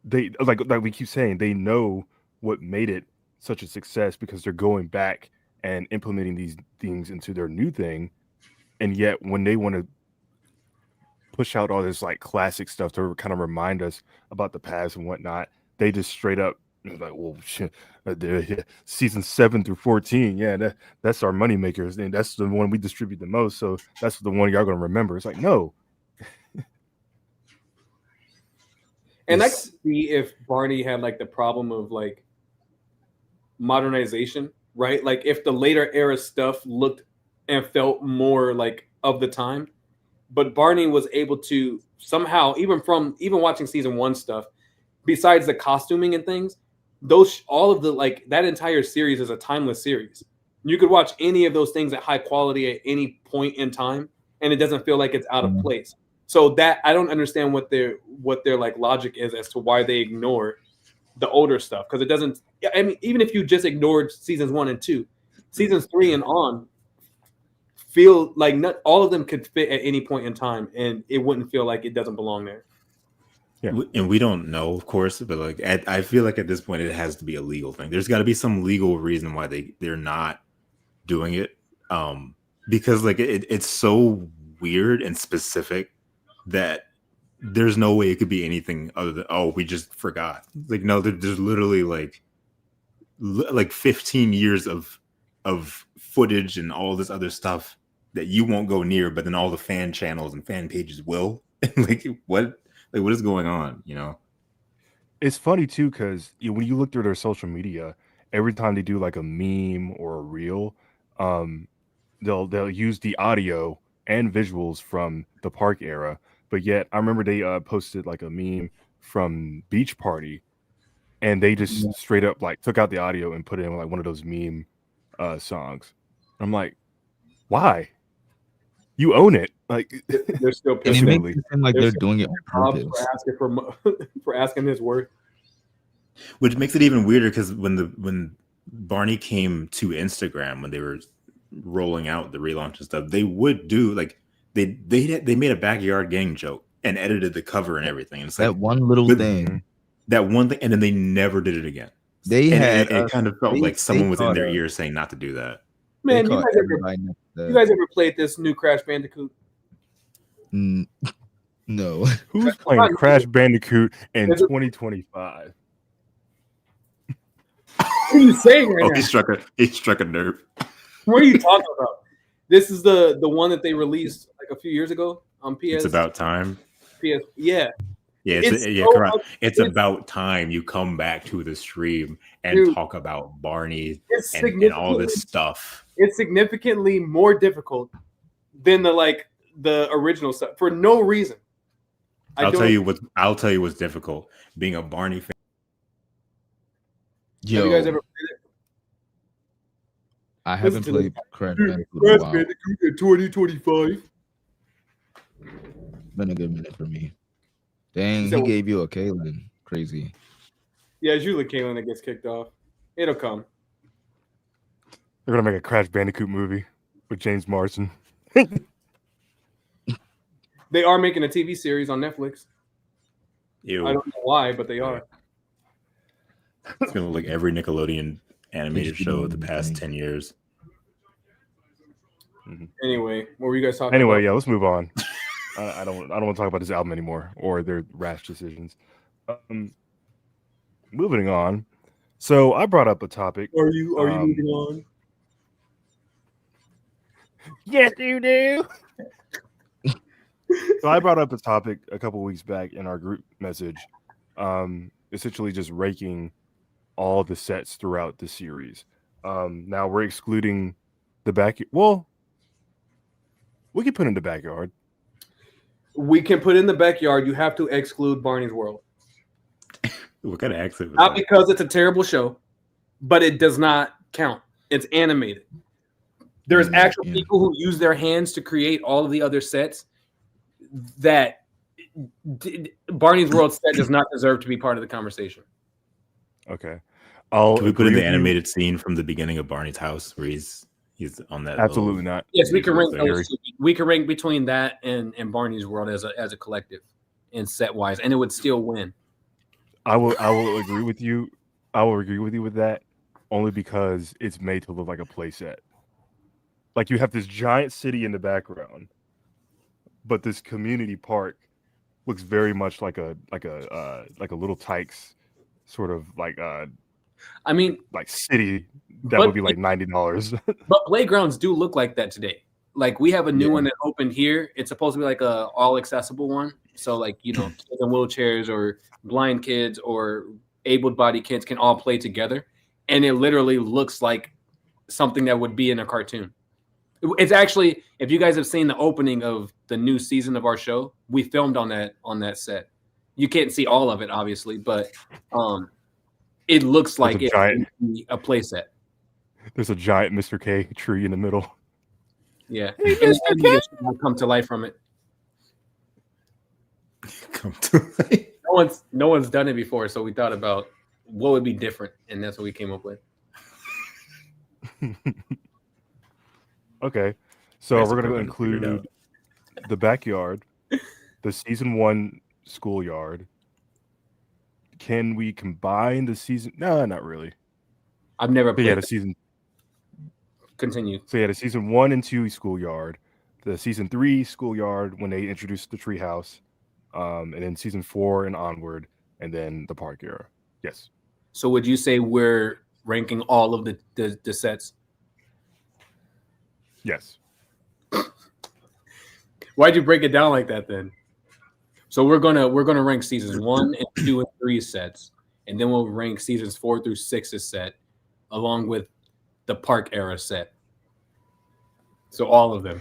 they like we keep saying, they know what made it such a success because they're going back and implementing these things into their new thing. And yet when they want to push out all this like classic stuff to kind of remind us about the past and whatnot, they just straight up like, well, shit, season 7 through 14, that's our money makers, and that's the one we distribute the most, so that's the one y'all gonna remember. It's like, no. And I can see if Barney had like the problem of like modernization, right? Like if the later era stuff looked and felt more like of the time, but Barney was able to somehow, even watching season 1 stuff, besides the costuming and things, all of the like that entire series is a timeless series. You could watch any of those things at high quality at any point in time, and it doesn't feel like it's out of place. So that I don't understand what their like logic is as to why they ignore the older stuff, because it doesn't. I mean, even if you just ignored seasons 1 and 2, seasons 3 and on feel like not all of them could fit at any point in time, and it wouldn't feel like it doesn't belong there. Yeah. And we don't know, of course, but like I feel like at this point it has to be a legal thing. There's got to be some legal reason why they're not doing it, because like it's so weird and specific that there's no way it could be anything other than we just forgot. Like no, there's literally like 15 years of footage and all this other stuff that you won't go near, but then all the fan channels and fan pages will. Like what? Like what is going on? It's funny too because when you look through their social media, every time they do like a meme or a reel, they'll use the audio and visuals from the park era. But yet, I remember they posted like a meme from Beach Party, and they just straight up like took out the audio and put it in like one of those meme songs. I'm like, why? You own it. Like they're still pissed. And it makes it seem like they're doing it on purpose. For asking his worth. Which makes it even weirder because when Barney came to Instagram, when they were rolling out the relaunch and stuff, they would do like they made a backyard gang joke and edited the cover and everything. And it's like that one little thing, and then they never did it again. It kind of felt like someone was in their ear saying not to do that. Man, you guys ever played this new Crash Bandicoot? No. Who's playing Crash Bandicoot in 2025? What are you saying right now? He struck a nerve. What are you talking about? This is the one that they released like a few years ago on PS. It's about time. Yeah. Yeah, it's about time you come back to the stream and talk about Barney and all this stuff. It's significantly more difficult than the original stuff for no reason. I'll tell you what's difficult. Being a Barney fan. Have you guys ever played it? I haven't to played Crash Bandicoot in a while. 2025. Been a good minute for me. Dang, So- he gave you a Kaylin. Crazy. Yeah, it's usually Kaylin that gets kicked off. It'll come. They're gonna make a Crash Bandicoot movie with James Marsden. They are making a TV series on Netflix. Ew. I don't know why, but they are. It's gonna look like every Nickelodeon animated show of the past 10 years. Anyway, what were you guys talking Anyway, about? yeah, let's move on. I don't want to talk about this album anymore or their rash decisions. Moving on. So I brought up a topic. Are you moving on? Yes, you do. So I brought up a topic a couple weeks back in our group message, essentially just ranking all the sets throughout the series. Now we're excluding the back. Well, we can put in the backyard. We can put in the backyard. You have to exclude Barney's World. What kind of accent was Not that? because it's a terrible show, but it does not count. It's animated. There's actual people who use their hands to create all of the other sets that Barney's World set does not deserve to be part of the conversation. Okay. Can we put in agree the with you. animated scene from the beginning of Barney's house where he's on that? Absolutely not. Yes, we can rank Theory. those two. We can rank between that and Barney's World as a collective and set wise, and it would still win. I will agree with you. I will agree with you with that only because it's made to look like a playset. Like you have this giant city in the background, but this community park looks very much like a Little Tykes sort of like I mean, like city that But- would be like $90. but playgrounds do look like that today. Like we have a new one that opened here. It's supposed to be like a all accessible one. So like, you know, kids in wheelchairs or blind kids or able-bodied kids can all play together. And it literally looks like something that would be in a cartoon. It's actually, if you guys have seen the opening of the new season of our show, we filmed on that set. You can't see all of it, obviously, but it looks like it's a play set. There's a giant Mr. K tree in the middle. Yeah. And will come to life from it. Come to life. No one's done it before, so we thought about what would be different, and that's what we came up with. Okay. So Guys we're are going to going to figure it include the backyard, the season 1 schoolyard. Can we combine the season? No, not really. I've never But played yeah, that. the season. Continue. So yeah, the season 1 and 2 schoolyard, the season 3 schoolyard when they introduced the treehouse, and then season 4 and onward, and then the park era. Yes. So would you say we're ranking all of the sets? Yes. Why'd you break it down like that then? So we're gonna rank seasons 1 and 2 and 3 sets, and then we'll rank seasons 4 through 6's set, along with the park era set. So all of them.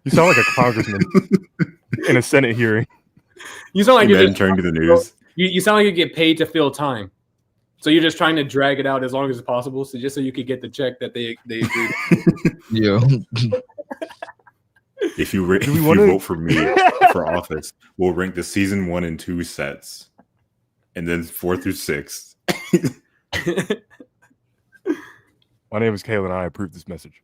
You sound like a congressman in a Senate hearing. You sound like You you're then turn to the news. you sound like you get paid to fill time. So you're just trying to drag it out as long as possible, so just so you could get the check that they agreed. Yeah. If you vote for me for office, we'll rank the season 1 and 2 sets, and then 4 through 6. My name is Kayla, and I approve this message.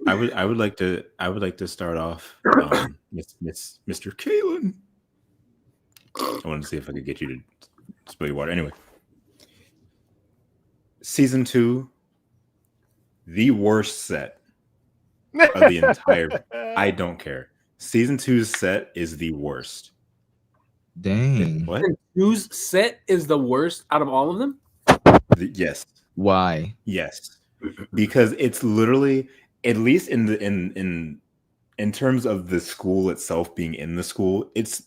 I would like to start off, Mr. Kalen. I wanted to see if I could get you to spill your water. Anyway, season 2, the worst set of the entire. I don't care. Season 2's set is the worst. Dang. What? Whose set is the worst out of all of them? Yes. Why? Yes, because it's literally, at least in terms of the school itself being in the school, it's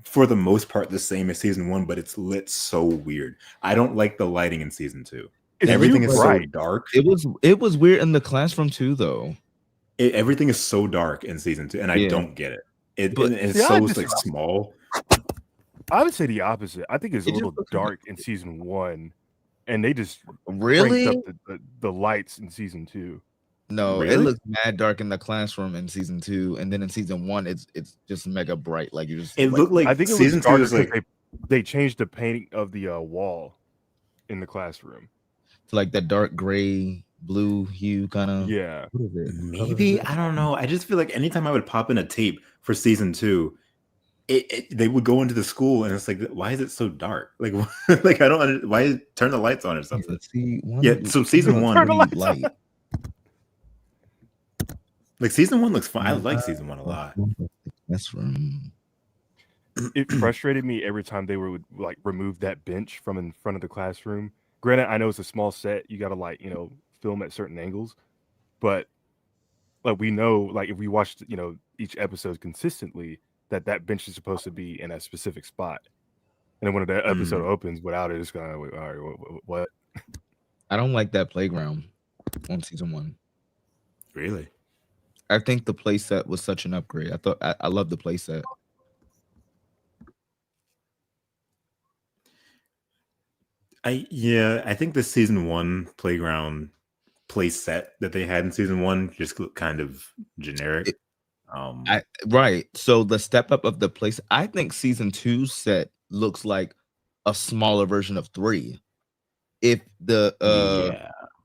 for the most part the same as season 1, but it's lit so weird. I don't like the lighting in season 2. Everything is so dark. It was weird in the classroom too, though. Everything is so dark in season 2, and I don't get it. It's Yeah, so I like small. I would say the opposite. I think it's a little just looks dark in season 1, and they just Really? cranked up the lights in season 2. No, it Really? looks mad dark in the classroom in season 2, and then in season 1, it's just mega bright. Like you just It looked like I think it was season 2 darker is because like they changed the painting of the wall in the classroom. to like that dark gray blue hue kind of. Yeah. What is it? maybe I don't know. I just feel like anytime I would pop in a tape for season 2, they would go into the school and it's like, why is it so dark? Like, like I don't why turn the lights on or something. Yeah, so season 1, light. like season 1 looks fun. I like season 1 a lot. That's from. It frustrated me every time they would like remove that bench from in front of the classroom. Granted, I know it's a small set. You got to like, film at certain angles, but like we know, like if we watched, each episode consistently, that bench is supposed to be in a specific spot. And then when the episode opens without it, it's kind of like, all right, what? I don't like that playground on season 1. Really? I think the playset was such an upgrade. I love the playset. I think the season 1 playground play set that they had in season 1 just looked kind of generic. Right. So the step up of the place, I think season 2 set looks like a smaller version of 3. If the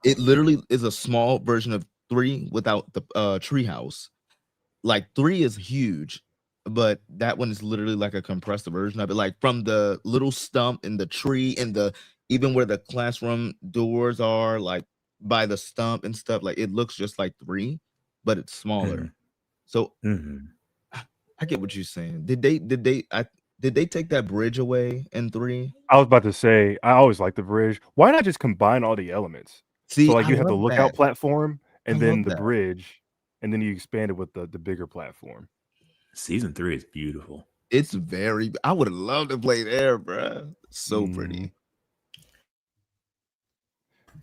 it literally is a small version of 3 without the treehouse. Like 3 is huge, but that one is literally like a compressed version of it. Like from the little stump in the tree and even where the classroom doors are, like by the stump and stuff, like it looks just like 3, but it's smaller. So I get what you're saying. Did they take that bridge away in 3? I was about to say, I always like the bridge. Why not just combine all the elements? See, so like I you have the love lookout that. platform and I then love the that. bridge, and then you expand it with the bigger platform. Season 3 is beautiful. It's very. I would have loved to play there, bro. So pretty.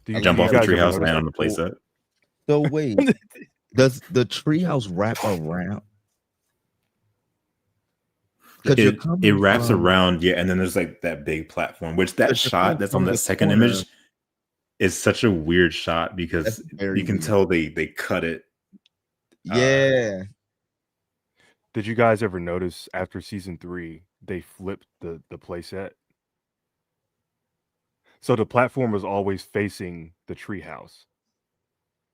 Do you Jump off the guys ever treehouse notice, and land on like, the playset. So wait, does the treehouse wrap around? It wraps around, and then there's like that big platform, which that shot that's on that second image is such a weird shot because you can tell they cut it. Yeah. Did you guys ever notice after season 3 they flipped the playset? So the platform was always facing the treehouse,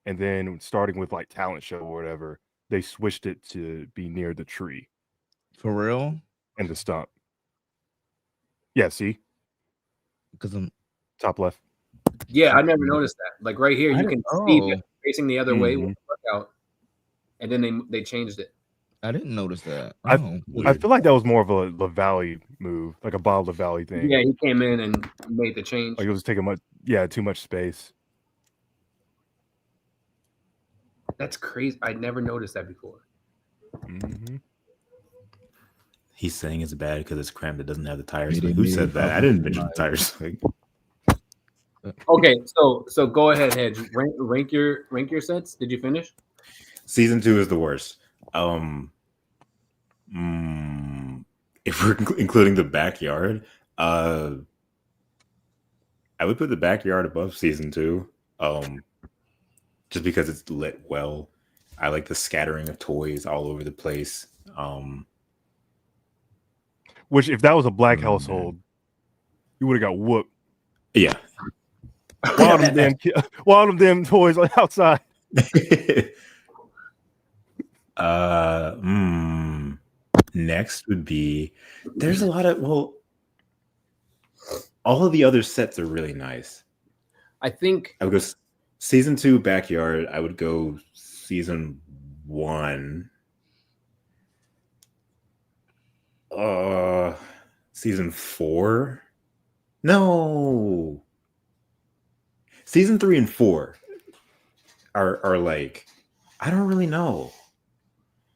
and then starting with like talent show or whatever, they switched it to be near the tree. For real? And the stump. Yeah, see? Because I'm top left. Yeah, I never noticed that. Like right here, you can see that facing the other way with the workout, and then they changed it. I didn't notice that. I feel like that was more of a LaValle move, like a Bob LaValle thing. Yeah, he came in and made the change. Like it was taking too much space. That's crazy. I never noticed that before. He's saying it's bad because it's cramped. It doesn't have the tires. Who said that? I didn't mention the tires. Okay, so go ahead, Hedge. Rank your sets. Did you finish? Season 2 is the worst. If we're including the backyard, I would put the backyard above season 2. Just because it's lit well. I like the scattering of toys all over the place. Which, if that was a black household, you would have got whooped. Yeah. Wild them damn toys outside. Next would be, there's a lot of, all of the other sets are really nice. I think I would go season 2 backyard. I would go season 1. Season 4. No. Season 3 and 4 are like, I don't really know,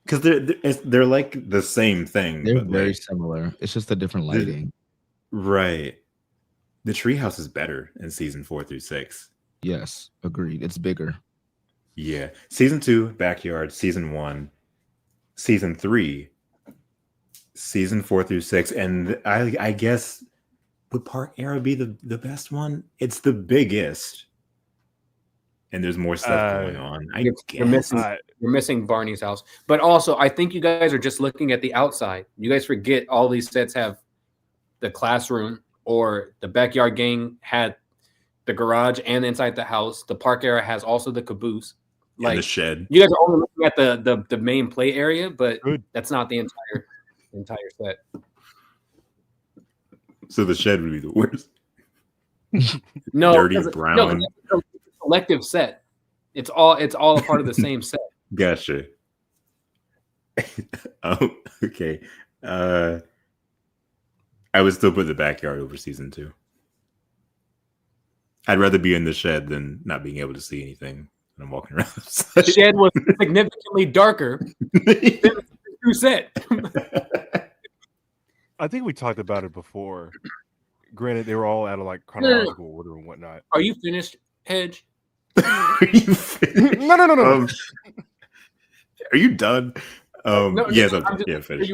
because they're like the same thing. They're but very like, similar. It's just a different lighting. Right. The treehouse is better in season 4 through 6. Yes, agreed. It's bigger. Yeah. Season 2 backyard. Season 1. Season 3. Season 4 through 6, and I guess would Park Era be the best one? It's the biggest, and there's more stuff going on. You're missing Barney's house, but also I think you guys are just looking at the outside. You guys forget all these sets have the classroom, or the Backyard Gang had the garage and inside the house. The Park Era has also the caboose, like the shed. You guys are only looking at the main play area, but that's not the entire set. So the shed would be the worst. No, dirty brown. No, it's a collective set. It's all a part of the same set. Gotcha. Oh, okay. I would still put the backyard over season 2. I'd rather be in the shed than not being able to see anything when I'm walking around. The shed was significantly darker than the true set. I think we talked about it before. Granted, they were all out of like chronological order and whatnot. Are you finished, Hedge? No. Are you done? No, yes, I'm finished.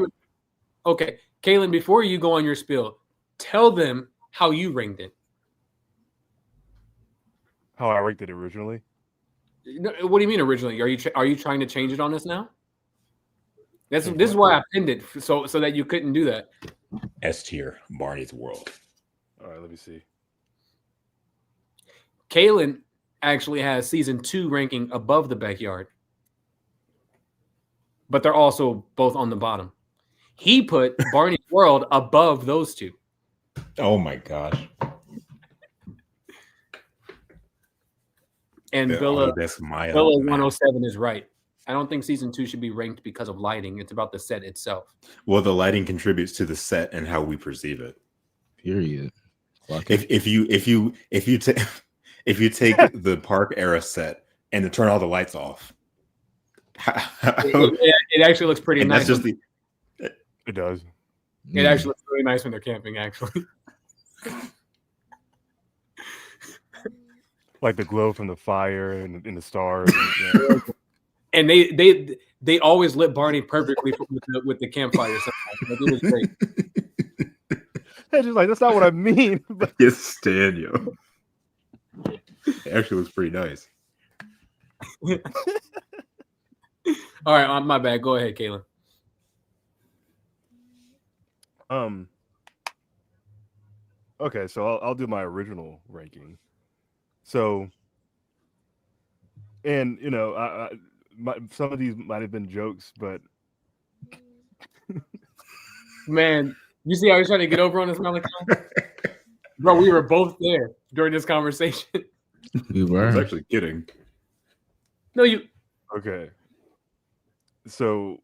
Okay, Kaylin, before you go on your spiel, tell them how you ranked it. How I ranked it originally? No, what do you mean originally? Are you trying to change it on us now? This is why I pinned it so that you couldn't do that. S tier, Barney's World. All right, let me see. Kaylin actually has season 2 ranking above the backyard, but they're also both on the bottom. He put Barney's World above those two. Oh my gosh. And Villa 107 is right. I don't think season 2 should be ranked because of lighting. It's about the set itself. Well, the lighting contributes to the set and how we perceive it. Period. If you take the Park Era set and turn all the lights off, it actually looks pretty nice. It does. It actually looks really nice when they're camping, actually. Like the glow from the fire and the stars. And they always lit Barney perfectly with the campfire. Like, it was great. It's just like, that's not what I mean. But it's Daniel. It actually looks pretty nice. All right, my bad. Go ahead, Kaylin. Okay, so I'll do my original ranking. So, and you know, some of these might have been jokes, but man, you see how he's trying to get over on this, Malakai? Bro, we were both there during this conversation. We were. I was actually kidding. No, you. Okay. So,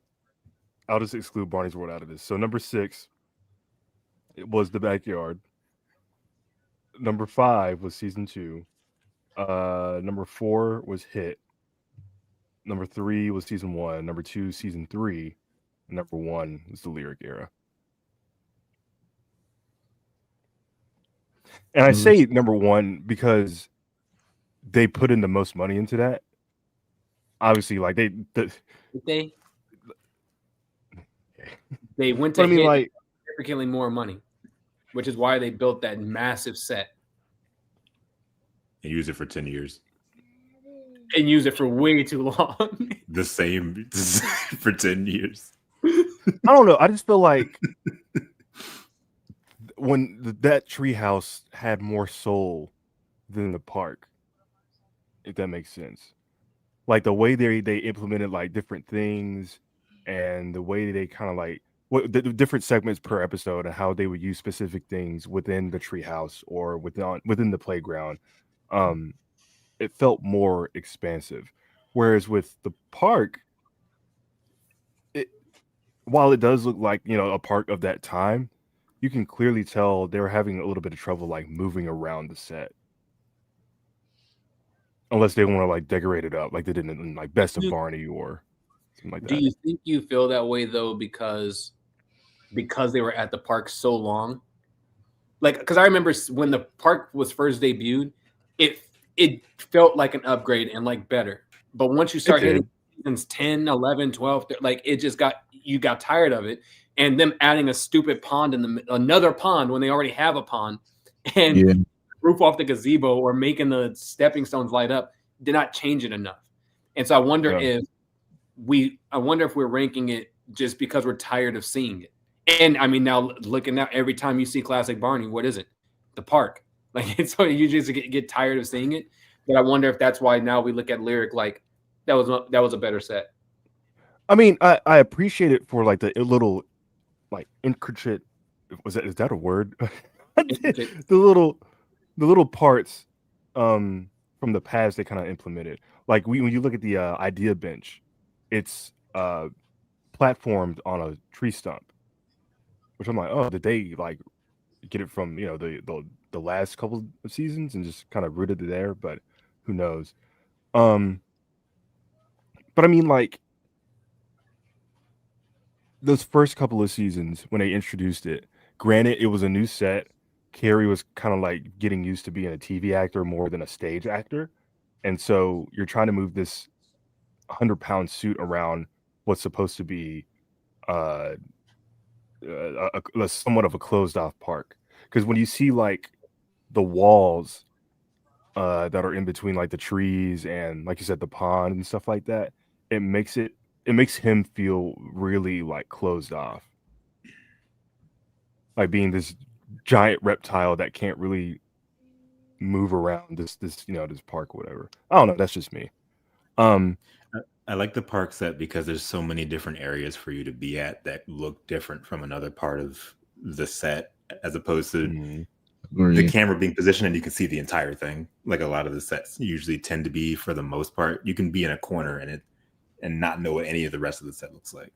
I'll just exclude Barney's World out of this. So, number 6, it was The Backyard. Number 5 was season 2. Number 4 was Hit. Number 3 was season 1. Number 2, season 3. And number 1 was the Lyric Era. And I say number 1 because they put in the most money into that. Obviously, like they went to hit significantly more money, which is why they built that massive set. And use it for 10 years. And use it for way too long. The same for 10 years. I don't know. I just feel like when that treehouse had more soul than the park, if that makes sense. Like the way they implemented like different things and the way they kind of like the different segments per episode and how they would use specific things within the treehouse or within the playground. It felt more expansive. Whereas with the park, while it does look like, you know, a park of that time, you can clearly tell they were having a little bit of trouble like moving around the set. Unless they want to like decorate it up like they did in like Best of Barney or something like that. Do you think you feel that way though because they were at the park so long? Like, because I remember when the park was first debuted, it felt like an upgrade and like better. But once you start hitting seasons 10, 11, 12, like it just you got tired of it. and them adding a stupid pond in another pond when they already have a pond, and roof off the gazebo or making the stepping stones light up did not change it enough. And so I wonder if we're ranking it just because we're tired of seeing it. And I mean, now looking at every time you see classic Barney, what is it? The park. Like, it's so you just get tired of seeing it. But I wonder if that's why now we look at Lyric like that was a better set. I mean, I appreciate it for like the little, like intricate. Is that a word? the little parts from the past they kind of implemented. Like when you look at the idea bench, it's platformed on a tree stump, which I'm like, oh, did they like get it from the last couple of seasons and just kind of rooted it there? But who knows? But I mean, like those first couple of seasons when they introduced it, granted it was a new set. Carrie was kind of like getting used to being a TV actor more than a stage actor, and so you're trying to move this 100-pound suit around what's supposed to be somewhat of a closed off park. Because when you see like the walls that are in between like the trees and, like you said, the pond and stuff like that, it makes him feel really like closed off, like being this giant reptile that can't really move around this park or whatever. I don't know, that's just me. I like the park set because there's so many different areas for you to be at that look different from another part of the set, as opposed to the camera being positioned and you can see the entire thing. Like a lot of the sets usually tend to be, for the most part, you can be in a corner and not know what any of the rest of the set looks like.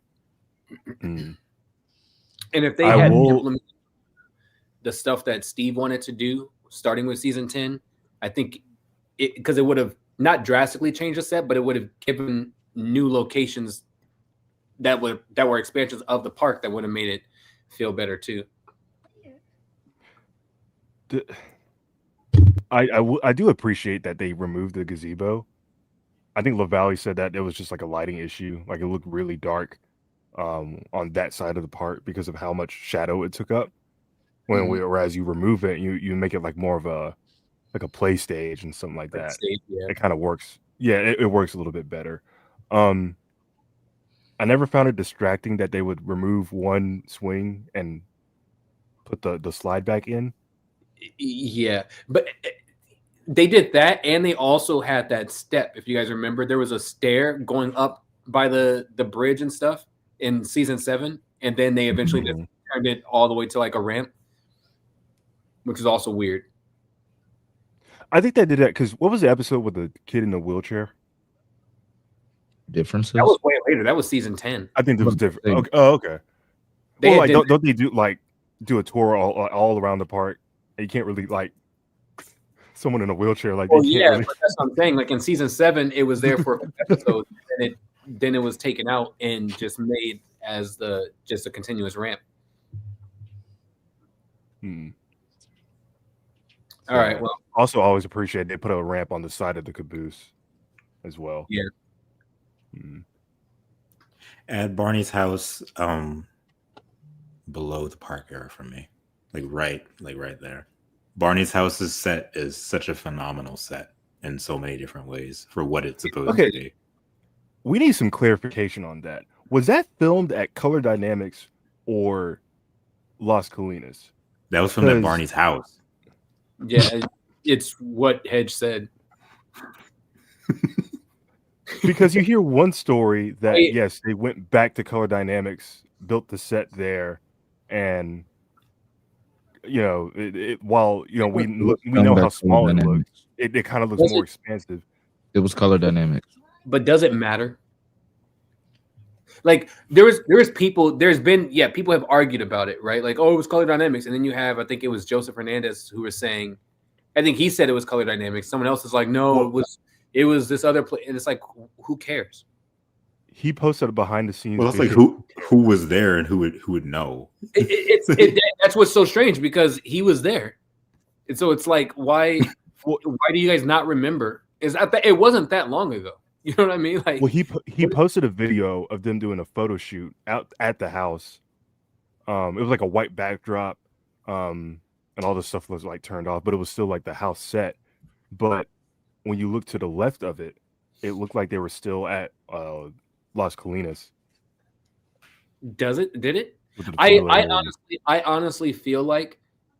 And if they had implemented the stuff that Steve wanted to do, starting with season 10, I think because it would have not drastically changed the set, but it would have given new locations that were expansions of the park that would have made it feel better too. I do appreciate that they removed the gazebo. I think LaValle said that it was just like a lighting issue. Like it looked really dark on that side of the park because of how much shadow it took up. Whereas you remove it, you make it like more of a play stage and something like that. It kind of works. Yeah, it works a little bit better. I never found it distracting that they would remove one swing and put the slide back in. Yeah, but they did that, and they also had that step. If you guys remember, there was a stair going up by the bridge and stuff in season 7, and then they eventually just turned it all the way to like a ramp, which is also weird. I think they did that because what was the episode with the kid in the wheelchair? Differences? That was way later. That was season 10. I think it was different. Okay. Oh, okay. Don't they do a tour all around the park? And you can't really like someone in a wheelchair like. Well, yeah, but that's what I'm saying. Like in season 7, it was there for a episode, and then it was taken out and just made as just a continuous ramp. All right. Well, also always appreciate they put a ramp on the side of the caboose as well. Yeah. At Barney's house, below the park area for me, like right there. Barney's house's set is such a phenomenal set in so many different ways for what it's supposed to be. We need some clarification on that. Was that filmed at Color Dynamics or Las Colinas? That was filmed at Barney's house. Yeah, it's what Hedge said. Because you hear one story that yes, they went back to Color Dynamics, built the set there, and while we know how small it looks, it kind of looks more expansive. It was Color Dynamics. But does it matter? Like people have argued about it, right? Like, oh, it was Color Dynamics, and then you have, I think it was Joseph Hernandez who was saying, I think he said it was Color Dynamics. Someone else is like, no, it was this other place, and it's like, who cares? He posted a behind the scenes. Well, it's like who was there and who would know. That's what's so strange because he was there, and so it's like, why do you guys not remember? It wasn't that long ago. You know what I mean? Like, well, he posted a video of them doing a photo shoot out at the house, It was like a white backdrop, and all the stuff was like turned off, but it was still like the house set. But when you look to the left of it, it looked like they were still at Las Colinas. Did it? with the I familiarity. honestly feel like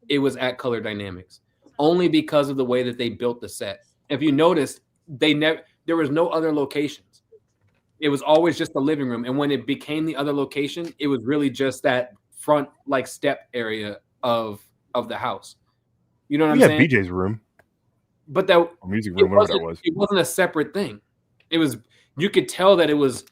it was at Color Dynamics only because of the way that they built the set. If you noticed, there was no other locations. It was always just the living room, and when it became the other location, it was really just that front like step area of the house. You know what I'm Yeah, saying? BJ's room But that or music room, whatever that was. it wasn't a separate thing. It was, you could tell that it was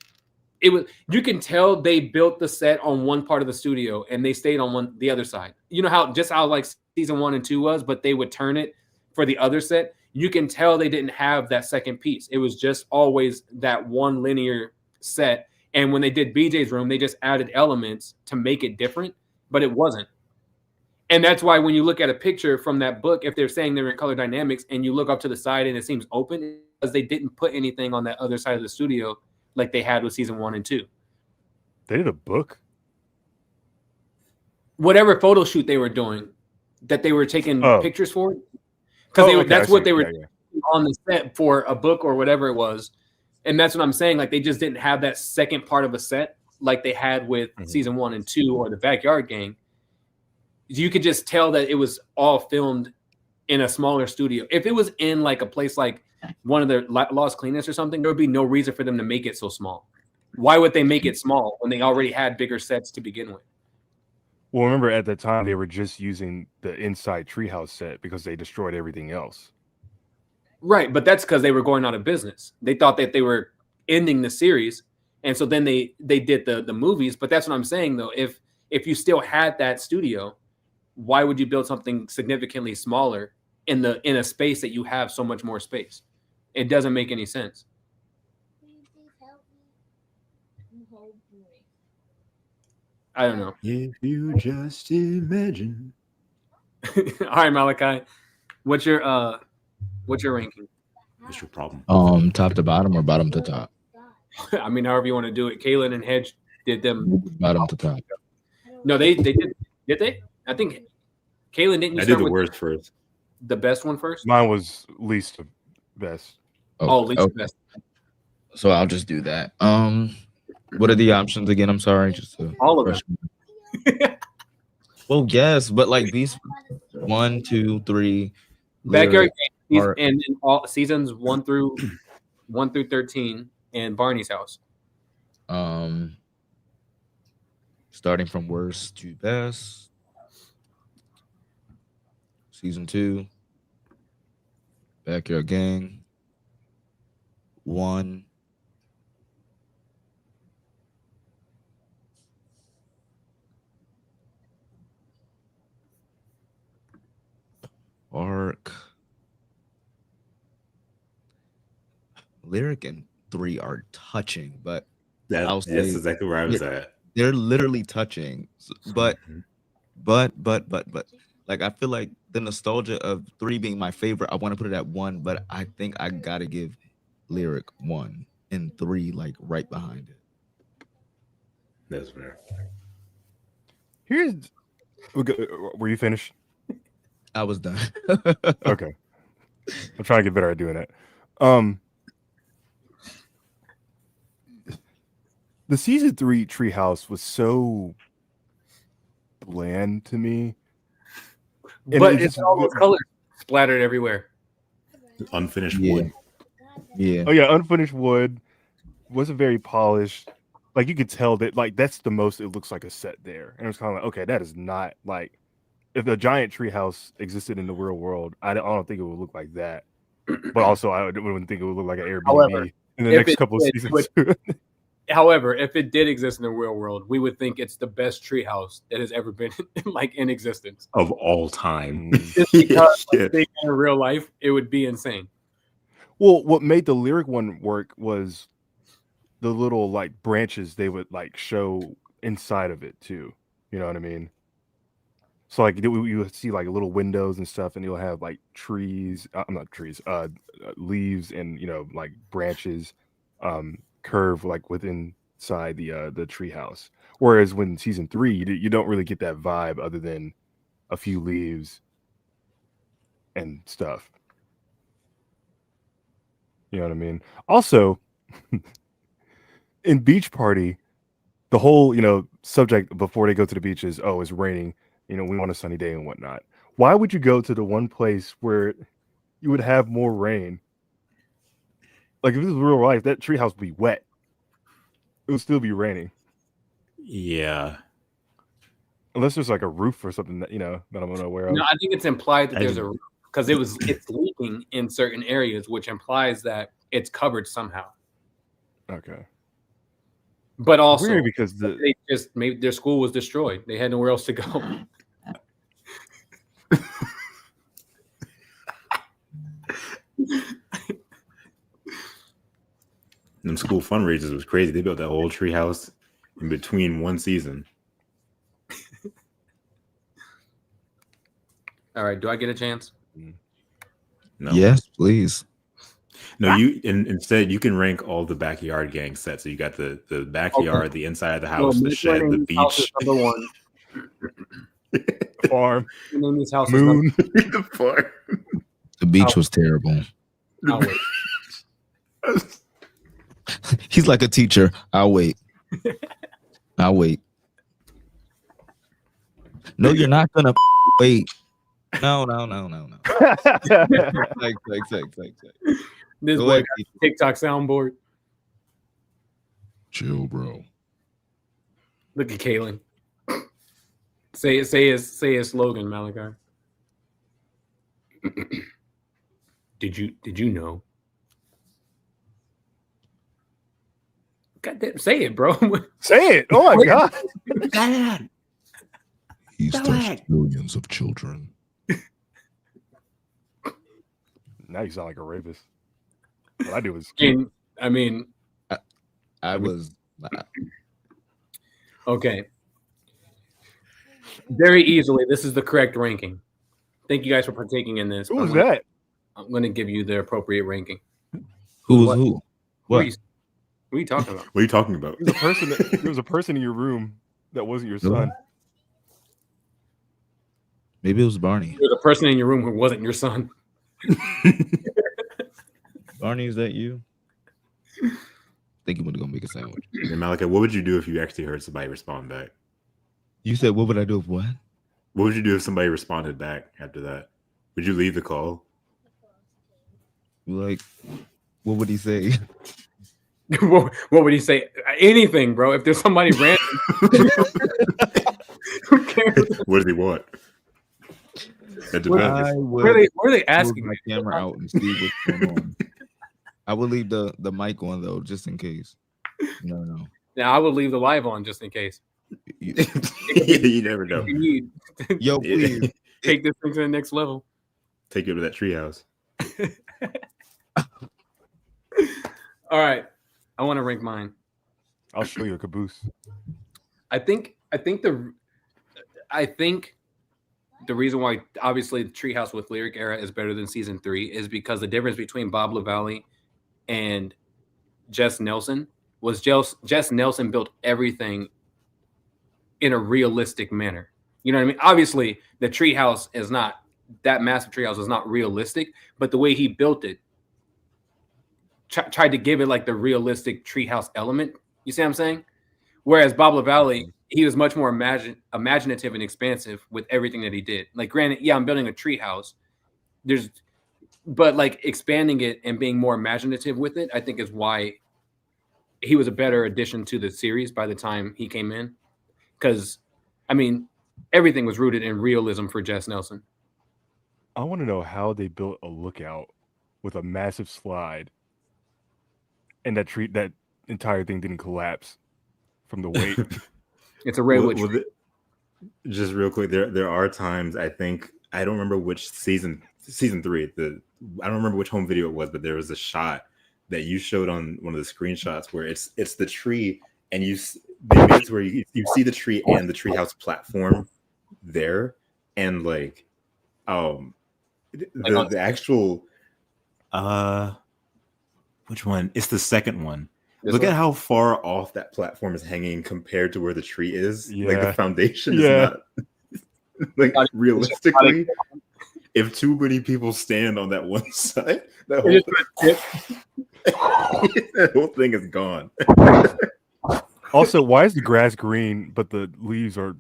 you can tell they built the set on one part of the studio and they stayed on the other side. You know how like season 1 and 2 was, but they would turn it for the other set. You can tell they didn't have that second piece. It was just always that one linear set. And when they did BJ's room, they just added elements to make it different, but it wasn't. And that's why when you look at a picture from that book, if they're saying they're in Color Dynamics and you look up to the side and it seems open, because they didn't put anything on that other side of the studio like they had with season 1 and 2. They did a book. Whatever photo shoot they were doing, that they were taking pictures for, because that's what they were on the set for a book or whatever it was. And that's what I'm saying. Like they just didn't have that second part of a set like they had with season 1 and 2 or the Backyard Gang. You could just tell that it was all filmed in a smaller studio. If it was in like a place like one of the Las Colinas or something, there would be no reason for them to make it so small. Why would they make it small when they already had bigger sets to begin with? Well, remember at the time they were just using the inside treehouse set because they destroyed everything else. Right, but that's because they were going out of business. They thought that they were ending the series, and so then they did the movies. But that's what I'm saying, though. If you still had that studio, why would you build something significantly smaller in a space that you have so much more space? It doesn't make any sense. I don't know. If you just imagine. All right, Malakai, what's your ranking? What's your problem? Top to bottom or bottom to top? I mean, however you want to do it. Kaylin and Hedge did them Bottom to top. No, they did. Did they? I think Kaylin didn't. You I start did the with worst first. the best one first. Mine was least to best. Least best. So I'll just do that. What are the options again? I'm sorry, just all of them. Well, yes, but like these 1, 2, 3 Backyard Games and in all seasons 1 through 13 and Barney's house. Starting from worst to best. Season 2. Backyard Gang. 1. Arc. Lyric and 3 are touching, but That's exactly where I was at. They're literally touching, but like I feel like the nostalgia of 3 being my favorite, I want to put it at 1, but I think I gotta give Lyric 1 and 3 like right behind it. That's fair. Were you finished? I was done. Okay. I'm trying to get better at doing that. The season 3 treehouse was so bland to me. And But it's all those colors splattered everywhere. Unfinished wood. Yeah. Oh yeah, unfinished wood. Wasn't very polished. Like you could tell that like that's the most it looks like a set there. And it was kind of like, okay, that is not like if the giant treehouse existed in the real world, I don't think it would look like that. But also I wouldn't think it would look like an Airbnb in the next couple of seasons. However, if it did exist in the real world, we would think it's the best treehouse that has ever been like in existence of all time. Just because like, in real life, it would be insane. Well, what made the Lyric one work was the little like branches they would like show inside of it too. You know what I mean? So like you would see like little windows and stuff, and you'll have like trees. Not trees, leaves and like branches. Curve like within inside the treehouse, Whereas when season 3, you don't really get that vibe other than a few leaves and stuff. You know what I mean? Also, in Beach Party, the whole, subject before they go to the beach is, oh, it's raining. We want a sunny day and whatnot. Why would you go to the one place where you would have more rain? Like, if this was real life, that treehouse would be wet. It would still be raining. Yeah. Unless there's like a roof or something that, that I'm unaware of. No, I think it's implied that there's a roof because it's leaking in certain areas, which implies that it's covered somehow. Okay. But also, weird because maybe their school was destroyed. They had nowhere else to go. Them school fundraisers was crazy. They built that whole tree house in between one season. All right, do I get a chance? No. Yes, please. No, instead you can rank all the backyard gang sets. So you got the backyard, the inside of the house, the shed, the beach. Number one. Farm. Name these houses. Moon. The farm. The beach was terrible. I'll wait. He's like a teacher. I'll wait. I'll wait. No, you're not gonna wait. No. Thanks. This boy got a TikTok soundboard. Chill, bro. Look at Kaylin. Say his slogan, Malakai. Did you know? God damn, say it, bro. Say it. Oh my god. Dad. He's touched millions of children. Now you sound like a rapist. What I do is I was okay. Very easily, this is the correct ranking. Thank you guys for partaking in this. Who was that? I'm going to give you the appropriate ranking. Who? What? What are you talking about? What are you talking about? There was a person in your room that wasn't your son. Maybe it was Barney. There's a person in your room who wasn't your son. Barney, is that you? I think he went to go make a sandwich. Hey, Malachi, what would you do if you actually heard somebody respond back? You said, what would I do if what? What would you do if somebody responded back after that? Would you leave the call? Like, what would he say? What would he say? Anything, bro. If there's somebody random, who cares? What does he want? That depends. What are they asking? My camera out and see what's going on. I would leave the mic on though, just in case. No. Now I would leave the live on just in case. You never know. Yo, please take this thing to the next level. Take you to that treehouse. All right, I want to rank mine. I'll show you a caboose. I think the reason why obviously the Treehouse with Lyric Era is better than season 3 is because the difference between Bob LaValle and Jess Nelson was Jess Nelson built everything in a realistic manner. You know what I mean? Obviously, the treehouse is not that massive treehouse is not realistic, but the way he built it tried to give it like the realistic treehouse element. You see what I'm saying? Whereas Bob LaValle, he was much more imaginative and expansive with everything that he did. Like, granted, yeah, I'm building a treehouse. But like expanding it and being more imaginative with it, I think is why he was a better addition to the series by the time he came in. Because, I mean, everything was rooted in realism for Jess Nelson. I want to know how they built a lookout with a massive slide, and that entire thing didn't collapse from the weight. It's a redwood. Just real quick, there are times I think I don't remember which season 3. I don't remember which home video it was, but there was a shot that you showed on one of the screenshots where it's the tree, and it's where you see the tree and the treehouse platform there, and like the actual which one? It's the second one. Look at how far off that platform is hanging compared to where the tree is. Like the Yeah. foundation is Yeah. not like realistically. If too many people stand on that one side, that whole thing is gone. Also, why is the grass green but the leaves are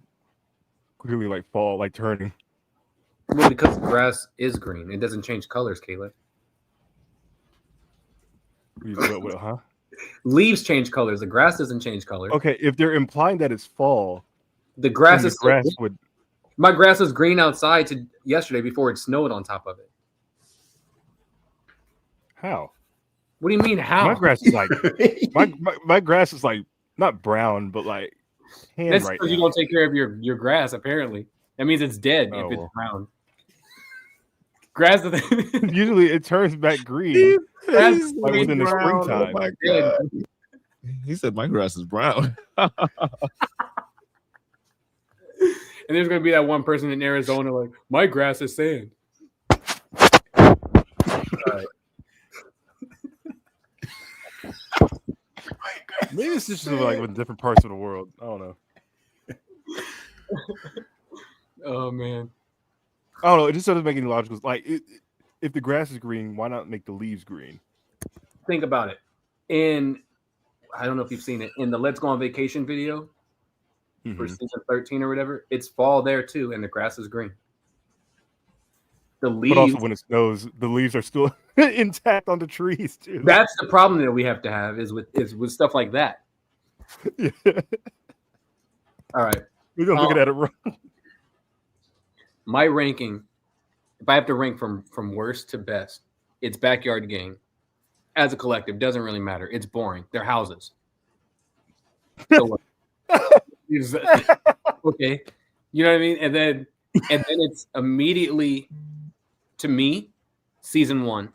clearly like fall, like turning? Well, because the grass is green. It doesn't change colors, Caleb. Huh? Leaves change colors. The grass doesn't change colors. Okay, if they're implying that it's fall, The grass then is the grass still would. My grass was green outside yesterday before it snowed on top of it. How? What do you mean how? My grass is like my grass is like not brown, but like tan That's right because now. you don't take care of your grass. Apparently, that means it's dead if it's brown. Grass. Usually it turns back green like within the brown. springtime. Oh my God. He said my grass is brown. And there's going to be that one person in Arizona like, my grass is sand. Maybe it's just like with different parts of the world. I don't know. Oh, man. I don't know. It just doesn't make any logical. Like, if the grass is green, why not make the leaves green? Think about it. I don't know if you've seen it, in the Let's Go on Vacation video for season 13 or whatever, it's fall there too, and the grass is green. The leaves, but also when it snows, the leaves are still intact on the trees too. That's the problem that we have to have is with stuff like that. Yeah. All right. We're looking at it wrong. My ranking, if I have to rank from worst to best, it's Backyard Gang. As a collective, doesn't really matter. It's boring. They're houses. So, okay. You know what I mean? And then it's immediately, to me, season 1,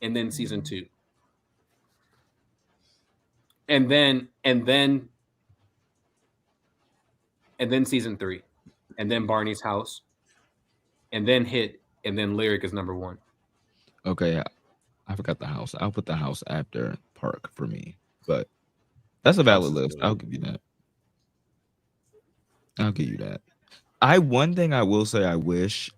and then season 2. And then season 3. And then Barney's House. And then Hit. And then Lyric is number 1. Okay, I forgot the house. I'll put the house after Park for me, but that's a valid list. I'll give you that. One thing I will say, I wish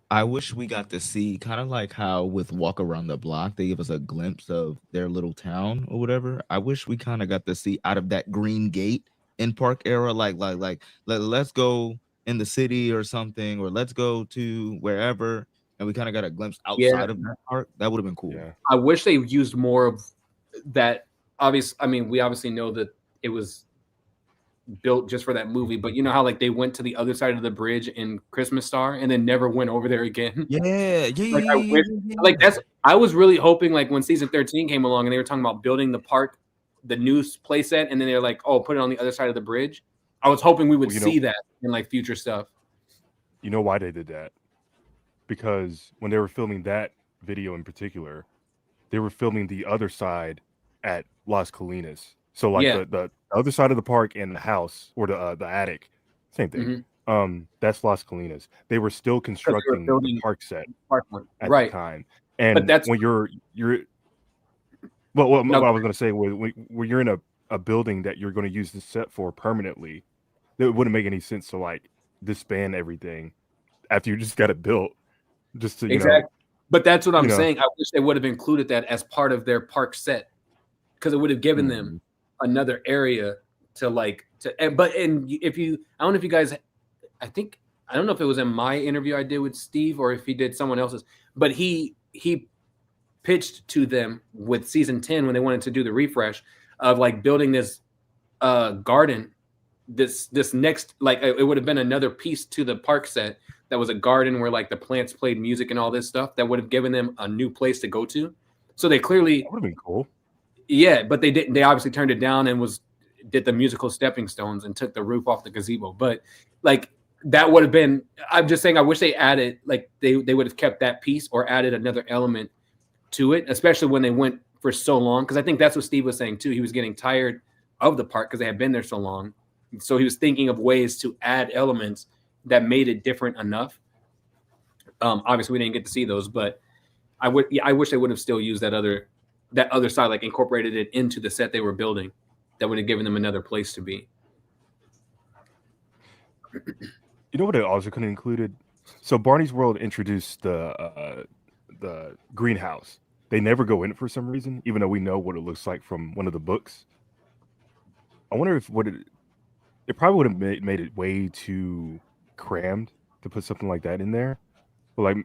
we got to see, kind of like how with Walk Around the Block, they give us a glimpse of their little town or whatever. I wish we kind of got to see out of that green gate in Park era, like let's go in the city or something, or let's go to wherever. And we kind of got a glimpse outside of that park. That would have been cool. Yeah. I wish they used more of that. We obviously know that it was built just for that movie, but you know how like they went to the other side of the bridge in Christmas Star and then never went over there again. I was really hoping like when season 13 came along and they were talking about building the park, the new play set, and then they're like, oh, put it on the other side of the bridge. I was hoping we would see that in like future stuff. You know why they did that? Because when they were filming that video in particular, they were filming the other side at Las Colinas. So like the other side of the park and the house or the attic, same thing. That's Las Colinas. They were still constructing the park set at the time. And but that's when you're what I was going to say, when you're in a building that you're going to use the set for permanently, it wouldn't make any sense to like disband everything after you just got it built. Just to, exactly. But that's what I'm saying. I wish they would have included that as part of their park set, because it would have given them another area to like to. But if you, I don't know if you guys, I don't know if it was in my interview I did with Steve or if he did someone else's, but he pitched to them with season 10 when they wanted to do the refresh of like building this garden. This next, like it would have been another piece to the park set that was a garden where like the plants played music and all this stuff that would have given them a new place to go to. So they clearly would have been cool. Yeah, but they didn't. They obviously turned it down and did the musical stepping stones and took the roof off the gazebo. But like that would have been. I'm just saying. I wish they added like they would have kept that piece or added another element to it, especially when they went for so long. Because I think that's what Steve was saying too. He was getting tired of the park because they had been there so long. So he was thinking of ways to add elements that made it different enough. Obviously, we didn't get to see those, but I wish they would have still used that other side, like incorporated it into the set they were building. that would have given them another place to be. You know what it also could have included? So Barney's World introduced the greenhouse. They never go in it for some reason, even though we know what it looks like from one of the books. I wonder if it probably would have made it way too crammed to put something like that in there. But like,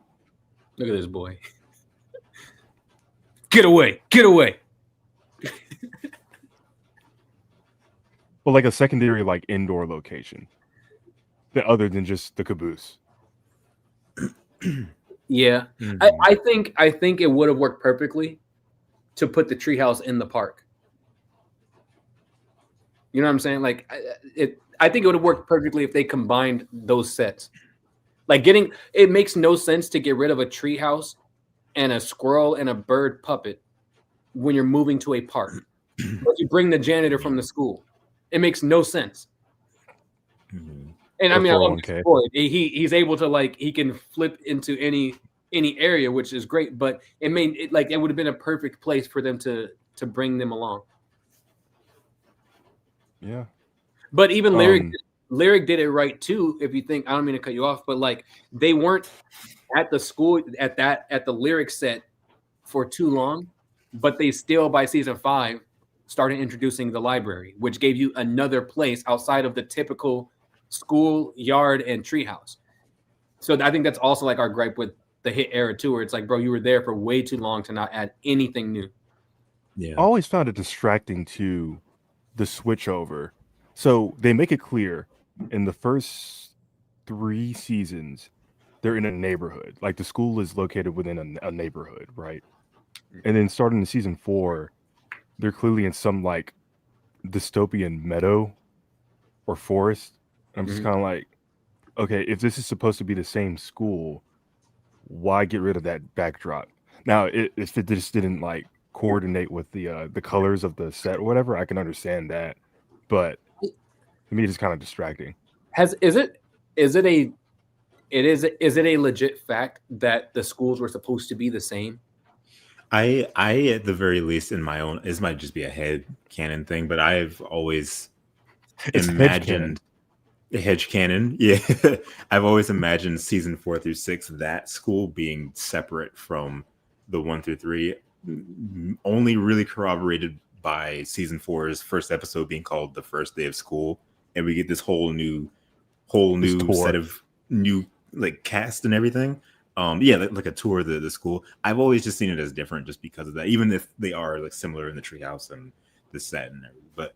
Look at this boy. Get away! Get away! well, like a secondary like indoor location, that other than just the caboose. Yeah, Mhm. I think it would have worked perfectly to put the treehouse in the park. You know what I'm saying? Like, I think it would have worked perfectly if they combined those sets. Like, it makes no sense to get rid of a treehouse and a squirrel and a bird puppet when you're moving to a park. But you bring the janitor from the school. It makes no sense. Mhm. And I Or mean, I love 401k. Mr. Boyd. He's able to, like, he can flip into any area, which is great. But it would have been a perfect place for them to bring them along. Yeah. But even Lyric did it right too. If you think, I don't mean to cut you off, but like they weren't at the school at the Lyric set for too long, but they still by season 5 started introducing the library, which gave you another place outside of the typical school, yard, and treehouse. So I think that's also like our gripe with the hit era too, where it's like, bro, you were there for way too long to not add anything new. I always found it distracting to the switch over. So they make it clear in the first 3 seasons, they're in a neighborhood. Like the school is located within a neighborhood, right? And then starting in season 4, they're clearly in some like dystopian meadow or forest. And I'm just kind of like, okay, if this is supposed to be the same school, why get rid of that backdrop? Now, if it just didn't like coordinate with the colors of the set or whatever, I can understand that. But to me, it's kind of distracting. Is it a legit fact that the schools were supposed to be the same? I at the very least in my own, this might just be a head canon thing, but I've always imagined hedge canon. Yeah. I've always imagined season 4 through 6, that school being separate from the 1 through 3, only really corroborated by season 4's first episode being called The First Day of School. And we get this whole new set of new like cast and everything. Like a tour of the school. I've always just seen it as different just because of that, even if they are like similar in the treehouse and the set and everything. But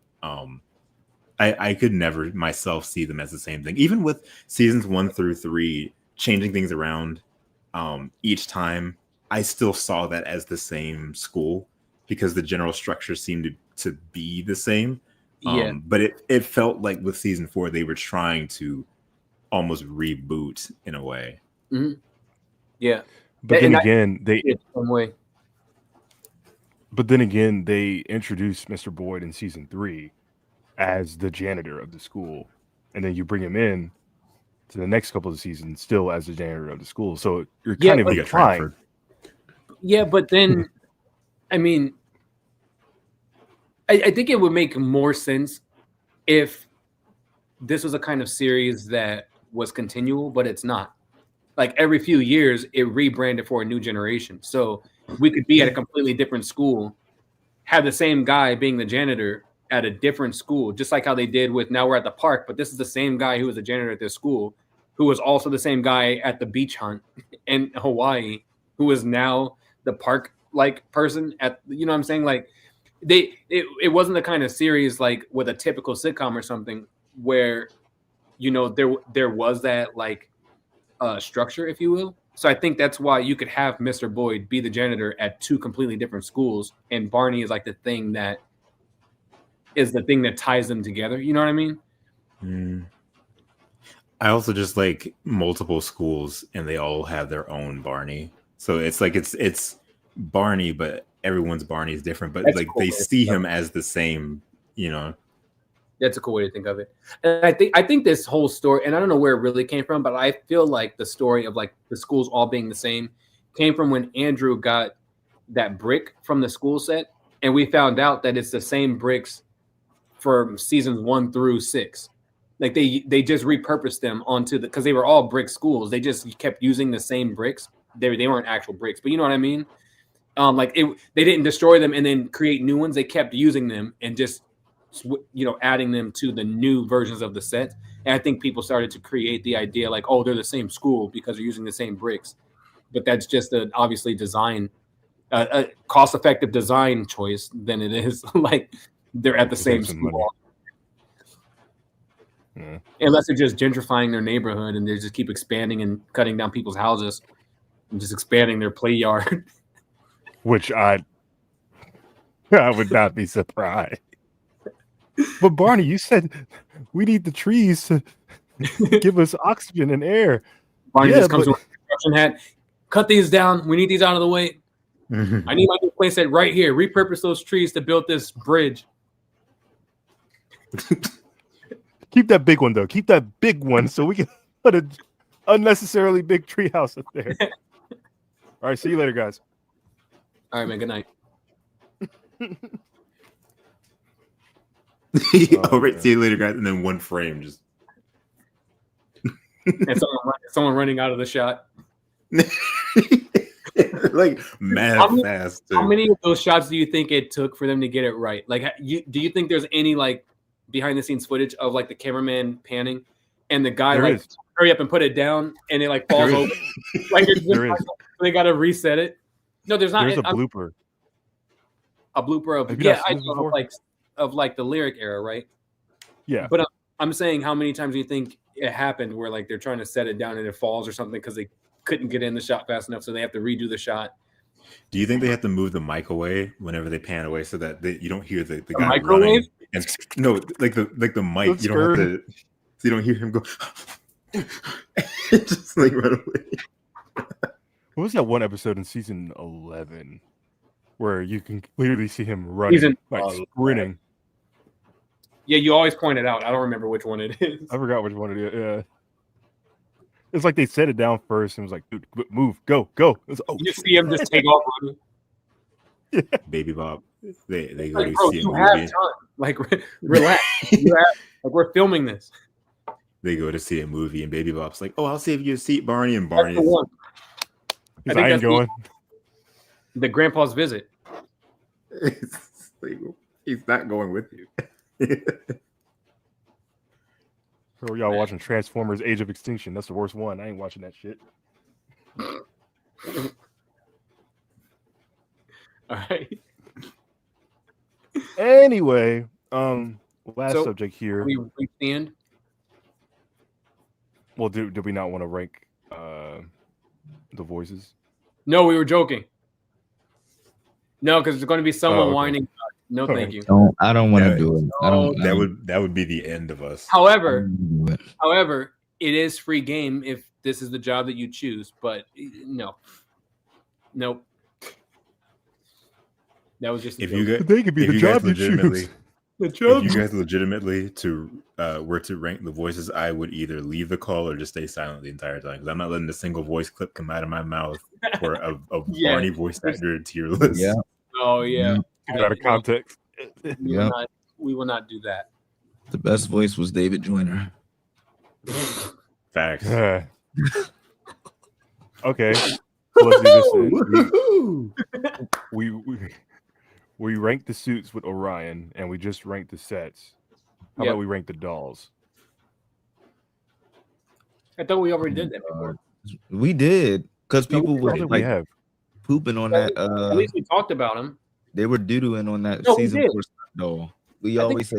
I could never myself see them as the same thing. Even with seasons 1 through 3 changing things around each time, I still saw that as the same school because the general structure seemed to be the same. But it felt like with season 4 they were trying to almost reboot in a way. Mm-hmm. Yeah, but then again, they introduced Mr. Boyd in season 3 as the janitor of the school, and then you bring him in to the next couple of seasons still as the janitor of the school. So you're kind of implying. Yeah, but then, I mean, I think it would make more sense if this was a kind of series that was continual, but it's not. Like every few years, it rebranded for a new generation. So we could be at a completely different school, have the same guy being the janitor at a different school, just like how they did with Now We're at the Park. But this is the same guy who was the janitor at this school, who was also the same guy at the beach hunt in Hawaii, who is now the park like person at, you know what I'm saying? Like it wasn't the kind of series like with a typical sitcom or something where, you know, there was that like structure, if you will. So I think that's why you could have Mr. Boyd be the janitor at 2 completely different schools, and Barney is like the thing that ties them together. You know what I mean? I also just like multiple schools, and they all have their own Barney. So it's like it's Barney, but everyone's Barney is different. But that's like cool, they see him as the same. You know. That's a cool way to think of it. And I think this whole story, and I don't know where it really came from, but I feel like the story of like the schools all being the same came from when Andrew got that brick from the school set, and we found out that it's the same bricks for seasons 1 through 6. Like they just repurposed them onto because they were all brick schools. They just kept using the same bricks. They weren't actual bricks, but you know what I mean. They didn't destroy them and then create new ones. They kept using them and just adding them to the new versions of the set. And I think people started to create the idea like, oh, they're the same school because they're using the same bricks. But that's just obviously design, a cost-effective design choice than it is like they're at the same school. Yeah. Unless they're just gentrifying their neighborhood and they just keep expanding and cutting down people's houses and just expanding their play yard. Which I would not be surprised. But Barney, you said we need the trees to give us oxygen and air. Barney just comes with a construction hat. Cut these down. We need these out of the way. I need my new playset right here. Repurpose those trees to build this bridge. Keep that big one though. Keep that big one so we can put an unnecessarily big tree house up there. All right, see you later, guys. All right, man. Good night. All right, see you later, guys. And then one frame just. And someone running out of the shot. Like mad fast. How many of those shots do you think it took for them to get it right? Like, do you think there's any like behind the scenes footage of like the cameraman panning and the guy hurry up and put it down and it like falls over? Like they got to reset it. No, there's not. There's a blooper. A blooper of of like the lyric era, right? Yeah. But I'm saying, how many times do you think it happened where like they're trying to set it down and it falls or something because they couldn't get in the shot fast enough, so they have to redo the shot? Do you think they have to move the mic away whenever they pan away so that you don't hear the guy microwave running? And no, like the mic. That's you don't have to. So you don't hear him go. Just like right away. What was that one episode in season 11 where you can clearly see him running, sprinting? Yeah, you always point it out. I don't remember which one it is. I forgot which one it is. Yeah. It's like they set it down first and was like, dude, move, go. Was, you just see him just take off running. Yeah. Baby Bob. They go like, to bro, see you a have movie. time. Like, relax. Like, we're filming this. They go to see a movie and Baby Bob's like, oh, I'll save you a seat, Barney. And Barney That's the one. I think ain't going. The grandpa's visit. Like, he's not going with you. So y'all watching Transformers: Age of Extinction? That's the worst one. I ain't watching that shit. All right. Anyway, last subject here. We stand. Well, do we not want to rank the voices? No, we were joking. No, because there's going to be someone whining. No, thank you. I don't want to do it. That would be the end of us. However, it is free game if this is the job that you choose. But nope. That was just they could be the job you choose. If you guys legitimately were to rank the voices, I would either leave the call or just stay silent the entire time because I'm not letting a single voice clip come out of my mouth for a Barney voice actor tier list. Yeah. Oh yeah. Out of context. We will not do that. The best voice was David Joyner. Facts. Okay. So let's do this then. We ranked the suits with Orion, and we just ranked the sets. How about we rank the dolls? I thought we already did that before. We did because people were like pooping on that. At least we talked about them. They were doodling on that season 4 doll. We always say,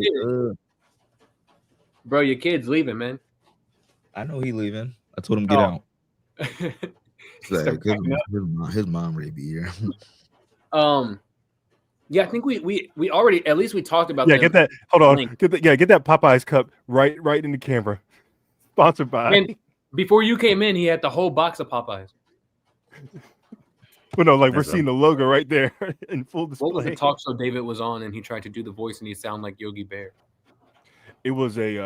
bro, your kid's leaving, man. I know he leaving. I told him get out. His mom ready to be here. Yeah, I think we already at least we talked about. Yeah, get that. Hold on. Get that Popeyes cup right in the camera. Sponsored by. And before you came in, he had the whole box of Popeyes. Well, no, we're seeing the logo right there in full display. What was the talk show David was on, and he tried to do the voice, and he sounded like Yogi Bear? It was it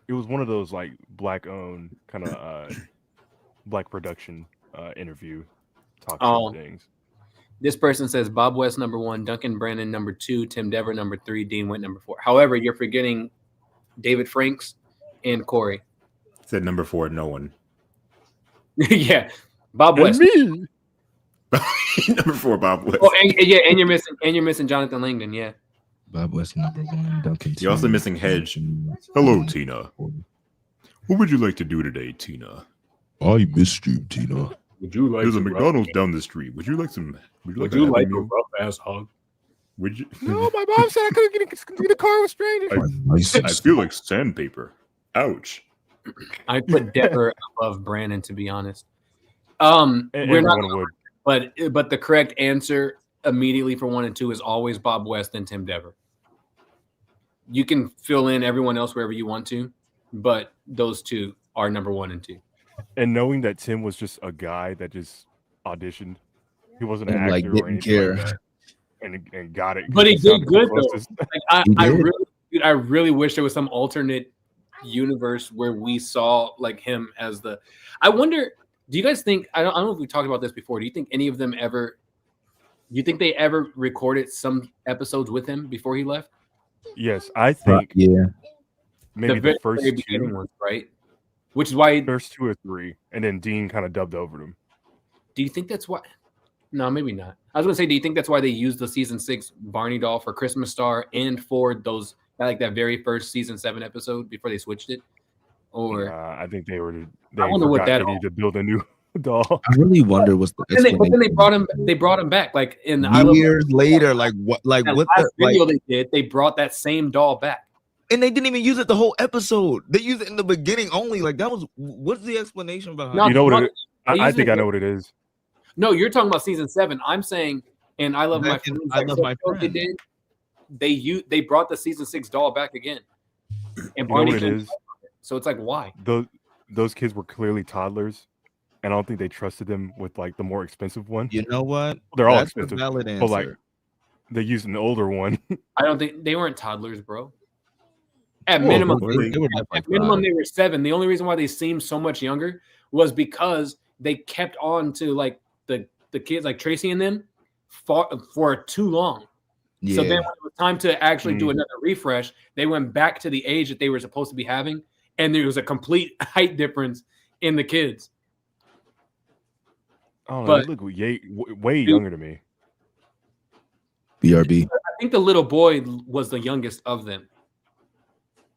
was one of those like black-owned kind of black production interview talk show things. This person says Bob West number 1, Duncan Brandon number 2, Tim Dever number 3, Dean Witt number 4. However, you're forgetting David Franks and Corey. Said number 4, no one. Yeah, Bob And West. me. Number 4, Bob West. Oh, and you're missing Jonathan Langdon. Yeah, Bob West number 1, Duncan. You're also missing Hedge. Hello, Tina. What would you like to do today, Tina? I missed you, Tina. would you like? There's a McDonald's down the street. Would you like some? Would you like a rough ass hug? Would you? No, my mom said I couldn't get in the car with strangers. I feel like sandpaper. Ouch. I put Dever above Brandon, to be honest. And We're not, everyone would. but the correct answer immediately for 1 and 2 is always Bob West and Tim Dever. You can fill in everyone else wherever you want to, but those two are number 1 and 2. And knowing that Tim was just a guy that just auditioned, he wasn't an And, actor like, or didn't anything care. like that, and got it. But he did sounded the good though. closest. Like, He did. I really wish there was some alternate universe where we saw like him as the. I wonder. Do you guys think? I don't know if we talked about this before. Do you think any of them ever? Do you think they ever recorded some episodes with him before he left? Yes, I think Yeah. maybe the first very beginning two, ones, right? Which is why. first 2 or 3, and then Dean kind of dubbed over them. Do you think that's why? No, maybe not. I was gonna say, do you think that's why they used the season 6 Barney doll for Christmas Star and for those like that very first season 7 episode before they switched it? Or I think they I wonder what forgot that they needed to build a new doll. I really wonder what's the but then they explanation. brought him back like in the I Love Years later, like what that what last the, video like, they did, they brought that same doll back. and they didn't even use it the whole episode. They used it in the beginning only. Like that was what's the explanation behind No, it? You know what? they I used think it- I know what it is. No, you're talking about season 7. I'm saying, and I Love My Back in Friends. I Love My show They Friends. did. They brought the season 6 doll back again, and You know Barney what it came is? back. So it's like, why? Those kids were clearly toddlers, and I don't think they trusted them with like the more expensive one. You know what? They're all That's a expensive, valid answer. but like they used an older one. I don't think they weren't toddlers, bro. At Well, minimum, they were at like minimum, 5. they were 7. The only reason why they seemed so much younger was because they kept on to like the kids, like Tracy and them, for too long. Yeah. So then when it was time to actually do Mm. another refresh, they went back to the age that they were supposed to be having, and there was a complete height difference in the kids. Oh, But- they look way younger to me. BRB. I think the little boy was the youngest of them,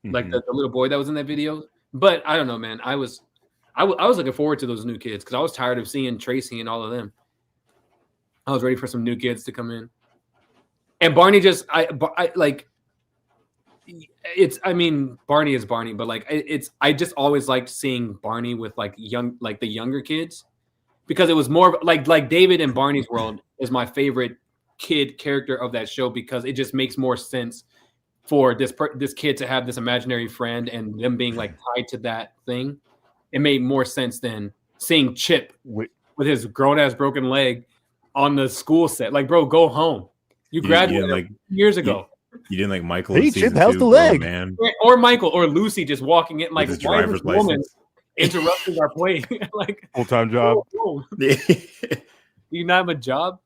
like Mhm. the little boy that was in that video. But I don't know, man. I was looking forward to those new kids because I was tired of seeing Tracy and all of them. I was ready for some new kids to come in. And Barney just, I like, it's, I mean, Barney is Barney, but like, I just always liked seeing Barney with like the younger kids because it was more like David in Barney's World is my favorite kid character of that show because it just makes more sense for this kid to have this imaginary friend and them being like tied to that thing. It made more sense than seeing Chip Wait, with his grown ass broken leg on the school set. Like, bro, go home. You graduated like years ago. you didn't like Michael. Hey, in Chip, season how's 2, the grown leg? man? Or Michael or Lucy just walking in like, With his why is driver's this woman license. interrupting our play? Like, full-time job. whoa, Yeah. you not have a job?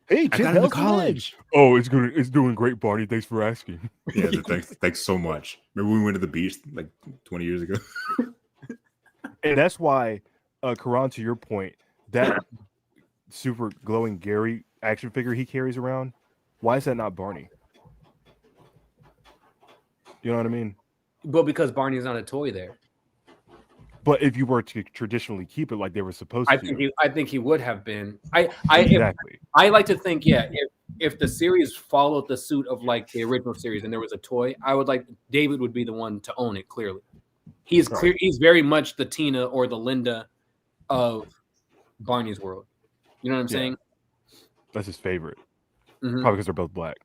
Hey, I Chip, got into how's the leg? college. Oh, it's good. It's doing great, Barney. Thanks for asking. Yeah, thanks so much. Remember we went to the beach like 20 years ago? And that's why, Karan, to your point, that super glowing Gary action figure he carries around, why is that not Barney? You know what I mean? But because Barney's not a toy there. But if you were to traditionally keep it like they were supposed I to, think he would have been. exactly. I like to think, yeah, if the series followed the suit of like the original series and there was a toy, I would like David would be the one to own it. Clearly, he's Right. He's very much the Tina or the Linda of Barney's World. You know what I'm Yeah. saying? That's his favorite. Mhm. Probably because they're both black.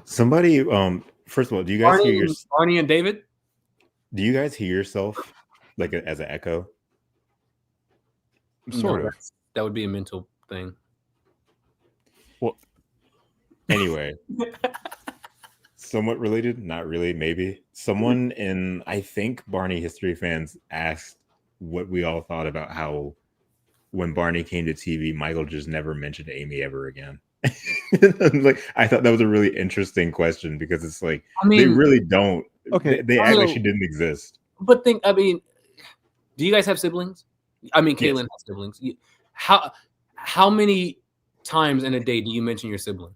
Somebody, first of all, do you guys hear Barney and David? do you guys hear yourself like as an echo? Sort No, of. that would be a mental thing. Anyway, somewhat related, not really, maybe. Someone in, I think, Barney History Fans asked what we all thought about how when Barney came to TV, Michael just never mentioned Amy ever again. Like, I thought that was a really interesting question because it's like, I mean, they really don't. Okay. They act like she didn't exist. But I mean, do you guys have siblings? I mean, Yes. Kaylin has siblings. How many times in a day do you mention your sibling?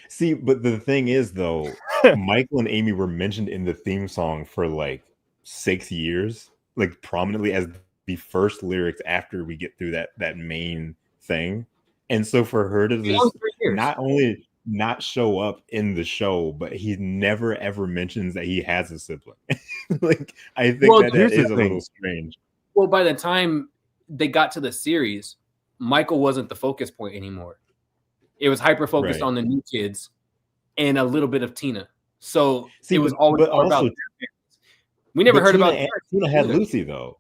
See, but the thing is, though, Michael and Amy were mentioned in the theme song for like 6 years, like prominently as the first lyrics after we get through that main thing. And so for her to just not only not show up in the show, but he never ever mentions that he has a sibling. Like, I think that is a little strange. Well, by the time they got to the series, Michael wasn't the focus point anymore. It was hyper focused on the new kids and a little bit of Tina. So it was always all about their parents. We never heard about Tina had Lucy, though.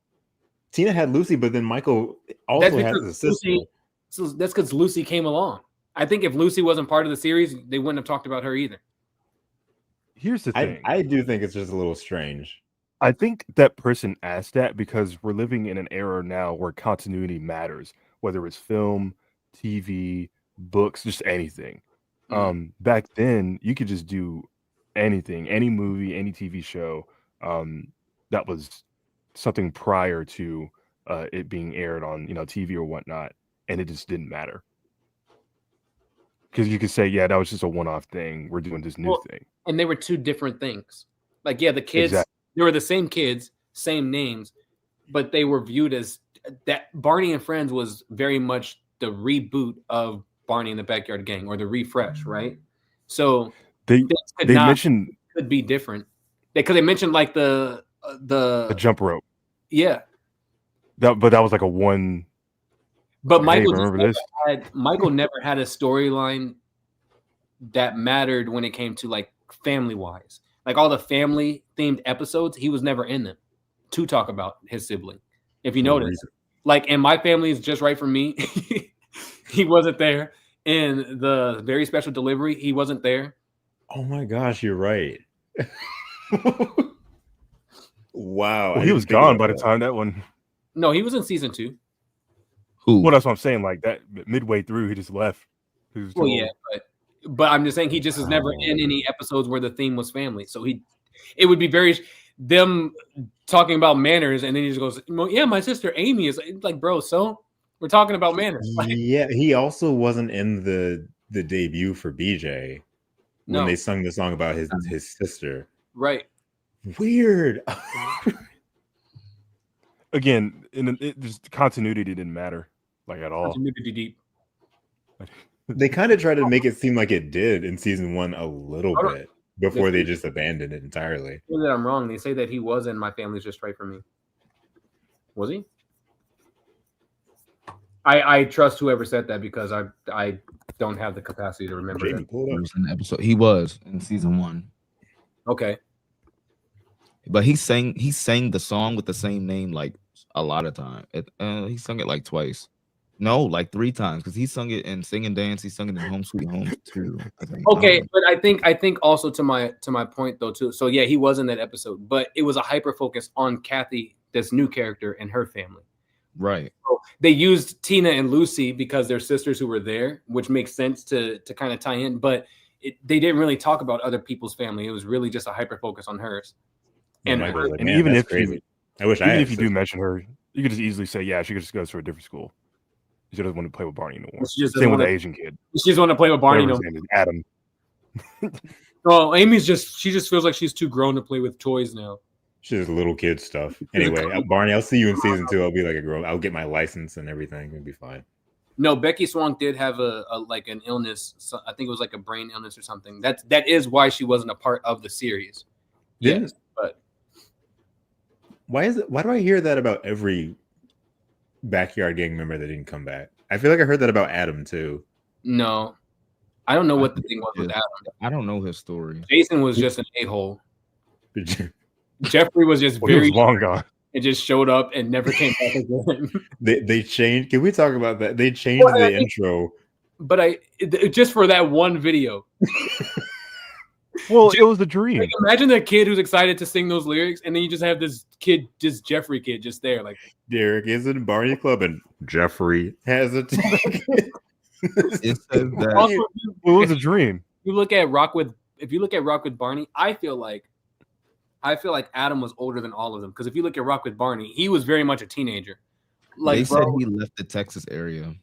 Tina had Lucy, but then Michael also has a sister. So that's because Lucy came along. I think if Lucy wasn't part of the series, they wouldn't have talked about her either. Here's the thing. I do think it's just a little strange. I think that person asked that because we're living in an era now where continuity matters, whether it's film, TV, books, just anything. Back then, you could just do anything, any movie, any TV show that was something prior to it being aired on TV or whatnot, and it just didn't matter. Because you could say, yeah, that was just a one-off thing. We're doing this new thing. And they were two different things. Like, yeah, the kids, they were the same kids, same names, but they were viewed as that. Barney and Friends was very much the reboot of Barney and the Backyard Gang, or the refresh, right? So they mentioned could be different because they mentioned like the jump rope. Yeah. But that was like a one. But Michael never had a storyline that mattered when it came to like family wise. Like all the family themed episodes, he was never in them to talk about his sibling. If you notice, like in My Family Is Just Right for Me, he wasn't there. In the Very Special Delivery, he wasn't there. Oh my gosh, you're right. Wow. Well, he was gone by the time that one. No, he was in season 2. Who? Well, that's what I'm saying. Like that midway through, he just left. Well, yeah, but I'm just saying he just was never in any episodes where the theme was family. So it would be them talking about manners, and then he just goes, well, "Yeah, my sister Amy is like, bro." So we're talking about manners. Yeah, he also wasn't in the debut for BJ when they sung the song about his sister. Right. Weird. Again, just continuity didn't matter like at all. Continuity deep. They kind of tried to make it seem like it did in season 1 a little bit before they just abandoned it entirely. That I'm wrong. They say that he was in My Family's Just Right for Me. Was he? I trust whoever said that because I don't have the capacity to remember that. He was in season 1. Okay. But he sang the song with the same name like a lot of time. He sung it like twice. No, like 3 times because he sung it in Sing and Dance. He sung it in Home Sweet Home too. Okay, but I think also to my point though too. So yeah, he was in that episode, but it was a hyper focus on Kathy, this new character, and her family. Right. So they used Tina and Lucy because they're sisters who were there, which makes sense to kind of tie in. But they didn't really talk about other people's family. It was really just a hyper focus on hers. And even if you do mention her, you could just easily say, yeah, she could just go to a different school. She doesn't want to play with Barney no more. Same with the Asian kid. She doesn't want to play with Barney no more. Adam. Well, Amy's she just feels like she's too grown to play with toys now. She's just little kid stuff. Anyway, Barney, I'll see you in season 2. I'll be like a girl. I'll get my license and everything. It'll be fine. No, Becky Swank did have a like an illness. So I think it was like a brain illness or something. That is why she wasn't a part of the series. Yes, but why do I hear that about every Backyard Gang member that didn't come back? I feel like I heard that about Adam too. No, I don't know what the thing was with Adam. I don't know his story. Jason was just an a-hole. Jeffrey was just very long gone. It just showed up and never came back again. They changed. Can we talk about that? They changed the intro. But just for that one video. Well, it was a dream. Like, imagine that kid who's excited to sing those lyrics, and then you just have this kid, just Jeffrey kid, just there, like Derek is in Barney Club, and Jeffrey has a ticket. It says that Also, It was a dream. if you look at Rock with Barney, I feel like Adam was older than all of them, because if you look at Rock with Barney, he was very much a teenager. Like, they bro, said he left the Texas area.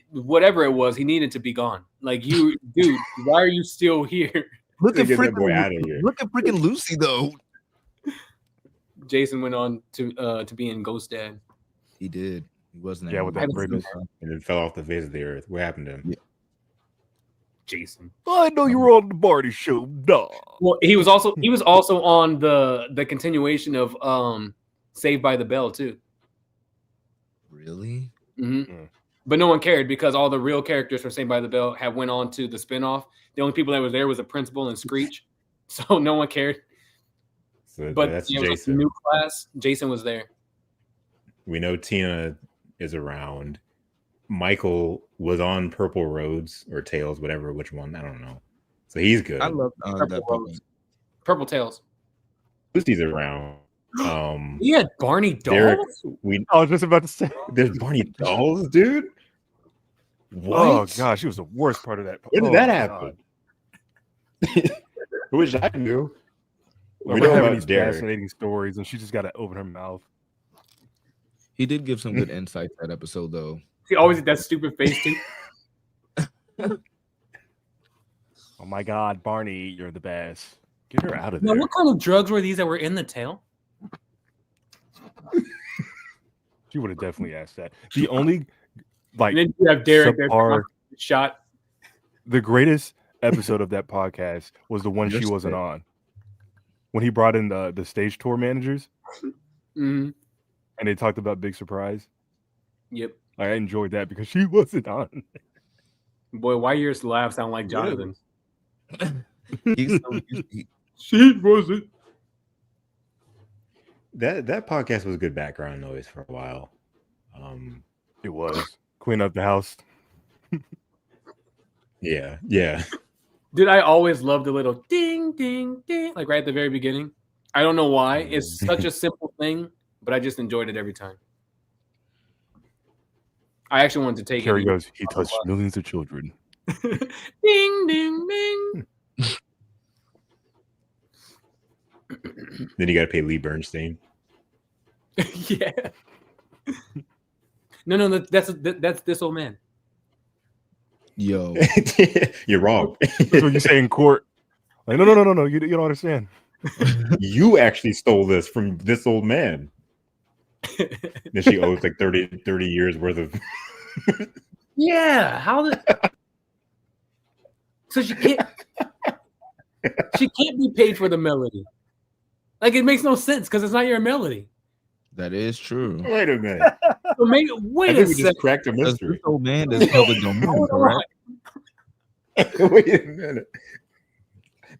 whatever it was, he needed to be gone. Like, you, dude, why are you still here? Look at Get that boy out of freaking here. look at freaking Lucy though. Jason went on to be in Ghost Dad. He did. He wasn't. Yeah, with that rapist. And then fell off the face of the earth. What happened to him? Yeah. Jason. I know you were on the Barney show. Duh. Well, he was also on the continuation of Saved by the Bell too. Really? Mm-hmm. But no one cared because all the real characters from Saved by the Bell have went on to the spinoff. The only people that was there was the principal and Screech, so no one cared. So But that's you know, Jason. new class, Jason was there. We know Tina is around. Michael was on Purple Roads or Tails, whatever, which one, I don't know. So he's good. I love that Rose. Purple Tails. Lucy's around. He had Barney Derek, dolls. I was just about to say. There's Barney dolls, dude. What? Oh gosh, she was the worst part of that. When did Oh, that my happen? God. I wish I knew. We're We know having about these Derek. fascinating stories, and she just got to open her mouth. He did give some good insight that episode though. He always had that stupid face too. Oh my God, Barney, you're the best. Get her out of Now, there. what kind of drugs were these that were in the tail? She would have definitely asked that. The only, like, And then you have Derek there subpar- shot. the greatest episode of that podcast was the one she Understood. wasn't on. When he brought in the stage tour managers Mm-hmm. and they talked about Big Surprise. Yep. I enjoyed that because she wasn't on. Boy, why yours laugh sound like Jonathan? He's so he- She wasn't. That podcast was good background noise for a while. It was. Clean up the house. Yeah. Dude, I always love the little ding, ding, ding, like right at the very beginning. I don't know why. It's such a simple thing, but I just enjoyed it every time. I actually wanted to take Carrie it. goes, he touched millions of children. Ding, ding, ding. Then you got to pay Lee Bernstein. Yeah. No, that's this old man. yo. You're wrong. That's what you say in court. Like, no. You don't understand. You actually stole this from this old man. Then she owes like 30 years worth of. Yeah. How the? So she can't be paid for the melody. Like, it makes no sense because it's not your melody. That is true. Wait a minute. So maybe I wait a think we just second. cracked a Because mystery. this old man is public domain, correct? Wait a minute.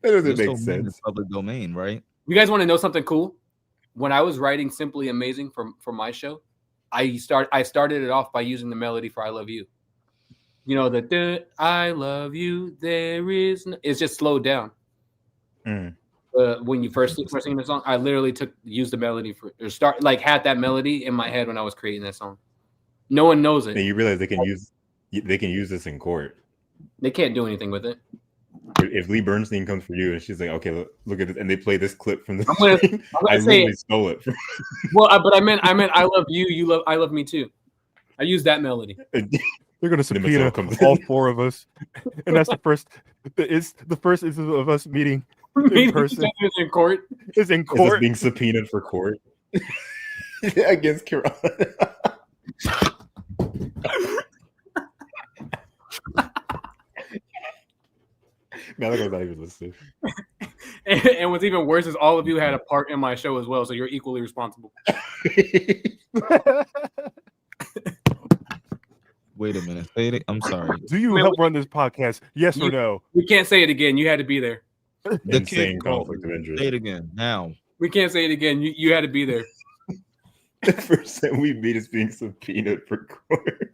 That doesn't This make old man sense. is public domain, right? You guys want to know something cool? When I was writing Simply Amazing for my show, I started it off by using the melody for I Love You. You know, the I love you, there is no, it's just slowed down. Mm. When you first singing the song, I literally used the melody had that melody in my head when I was creating that song. No one knows And it. you realize they can use this in court. They can't do anything with it. If Lee Bernstein comes for you and she's like, okay, look at this, and they play this clip from the I'm gonna I say literally stole it. well, but I meant I love you, I love me too. I used that melody. They're gonna Then subpoena Mattel comes all in. four of us, and that's the first instance of us meeting in person. In court. Is in Is this court. being subpoenaed for court against Kieran? Malakai's not even listening. And what's even worse is all of you had a part in my show as well, so you're equally responsible. Wait a minute. Say it. I'm sorry. Do you Man, help run this podcast? Yes or You- no? We can't say it again. You had to be there. The Insane kid conflict of interest. Say it again now. We can't say it again. You had to be there. The first time we meet is being subpoenaed for court.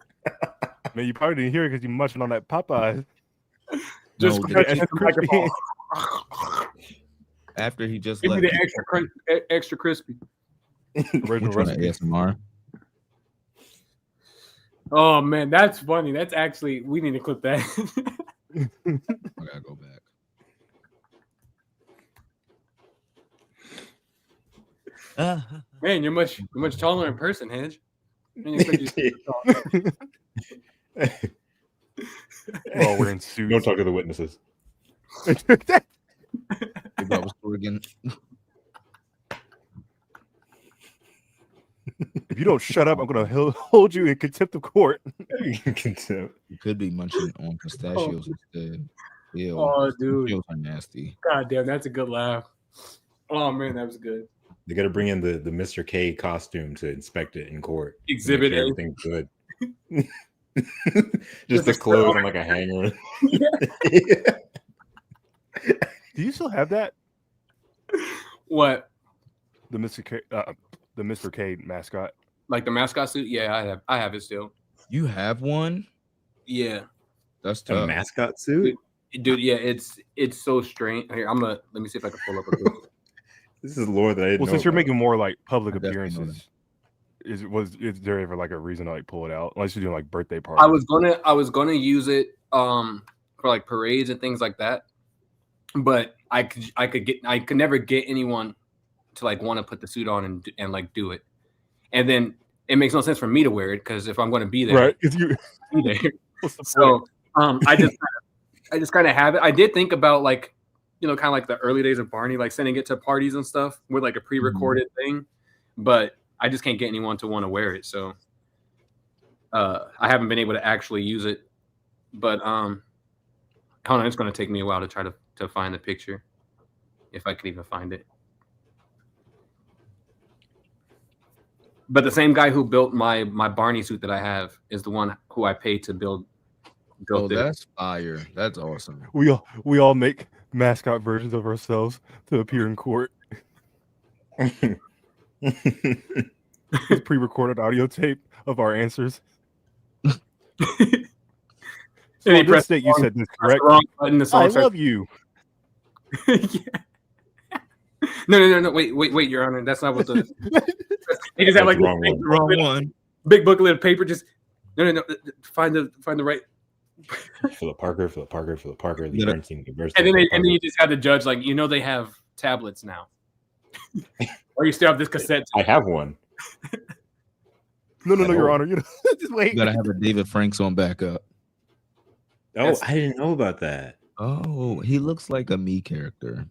Man, you probably didn't hear it because you munching on that Popeye. Just No, scratching that's the microphone. After he just Give me let the extra crispy. Original trying to recipe. ASMR. Oh man, that's funny. That's actually we need to clip that. I gotta go back. Man, you're much taller in person, Hedge. I didn't expect you to talk. We're all wearing suits. Don't talk to the witnesses. Maybe I was again. If you don't shut up, I'm gonna hold you in contempt of court. Contempt. You could be munching on pistachios instead. Ew. Oh, dude. Pistachios are nasty. God damn, that's a good laugh. Oh man, that was good. They got to bring in the Mr. K costume to inspect it in court. Exhibit A. Everything's good. Just the clothes on like a hanger. Do you still have that? What? The Mr. K mascot. Like the mascot suit? Yeah, I have it still. You have one? Yeah. That's A tough. mascot suit? Dude, yeah, it's so strange. Here, let me see if I can pull up a picture. This is lore that I didn't Well, know since you're about. making more like public I definitely know appearances, is there ever like a reason to like pull it out? Unless you're doing like birthday parties. I was gonna use it for like parades and things like that, but I could never get anyone to like want to put the suit on and like do it, and then it makes no sense for me to wear it because if I'm going to be there, right? If you be there. what's the So I just kind of have it. I did think about like, kind of like the early days of Barney, like sending it to parties and stuff with like a pre-recorded thing, but I just can't get anyone to want to wear it. So I haven't been able to actually use it, but hold on, it's going to take me a while to try to find the picture, if I can even find it. But the same guy who built my Barney suit that I have is the one who I paid to build. Oh, that's fire. That's awesome. we all make mascot versions of ourselves to appear in court. With pre-recorded audio tape of our answers. So on this state, you said this correct. Wrong button, the song I starts- love you. Yeah. No. Wait, Your Honor. That's not what the. They just have like Wrong this one. Wrong one. big booklet of paper. Just no. Find the right. Philip Parker, the Yeah. Bernstein University. And then you just have the judge like they have tablets now, or you still have this cassette. I have one. No, Your Oh. Honor. Just wait. You gotta have a David Franks on backup. Oh, Yes. I didn't know about that. Oh, he looks like a me character.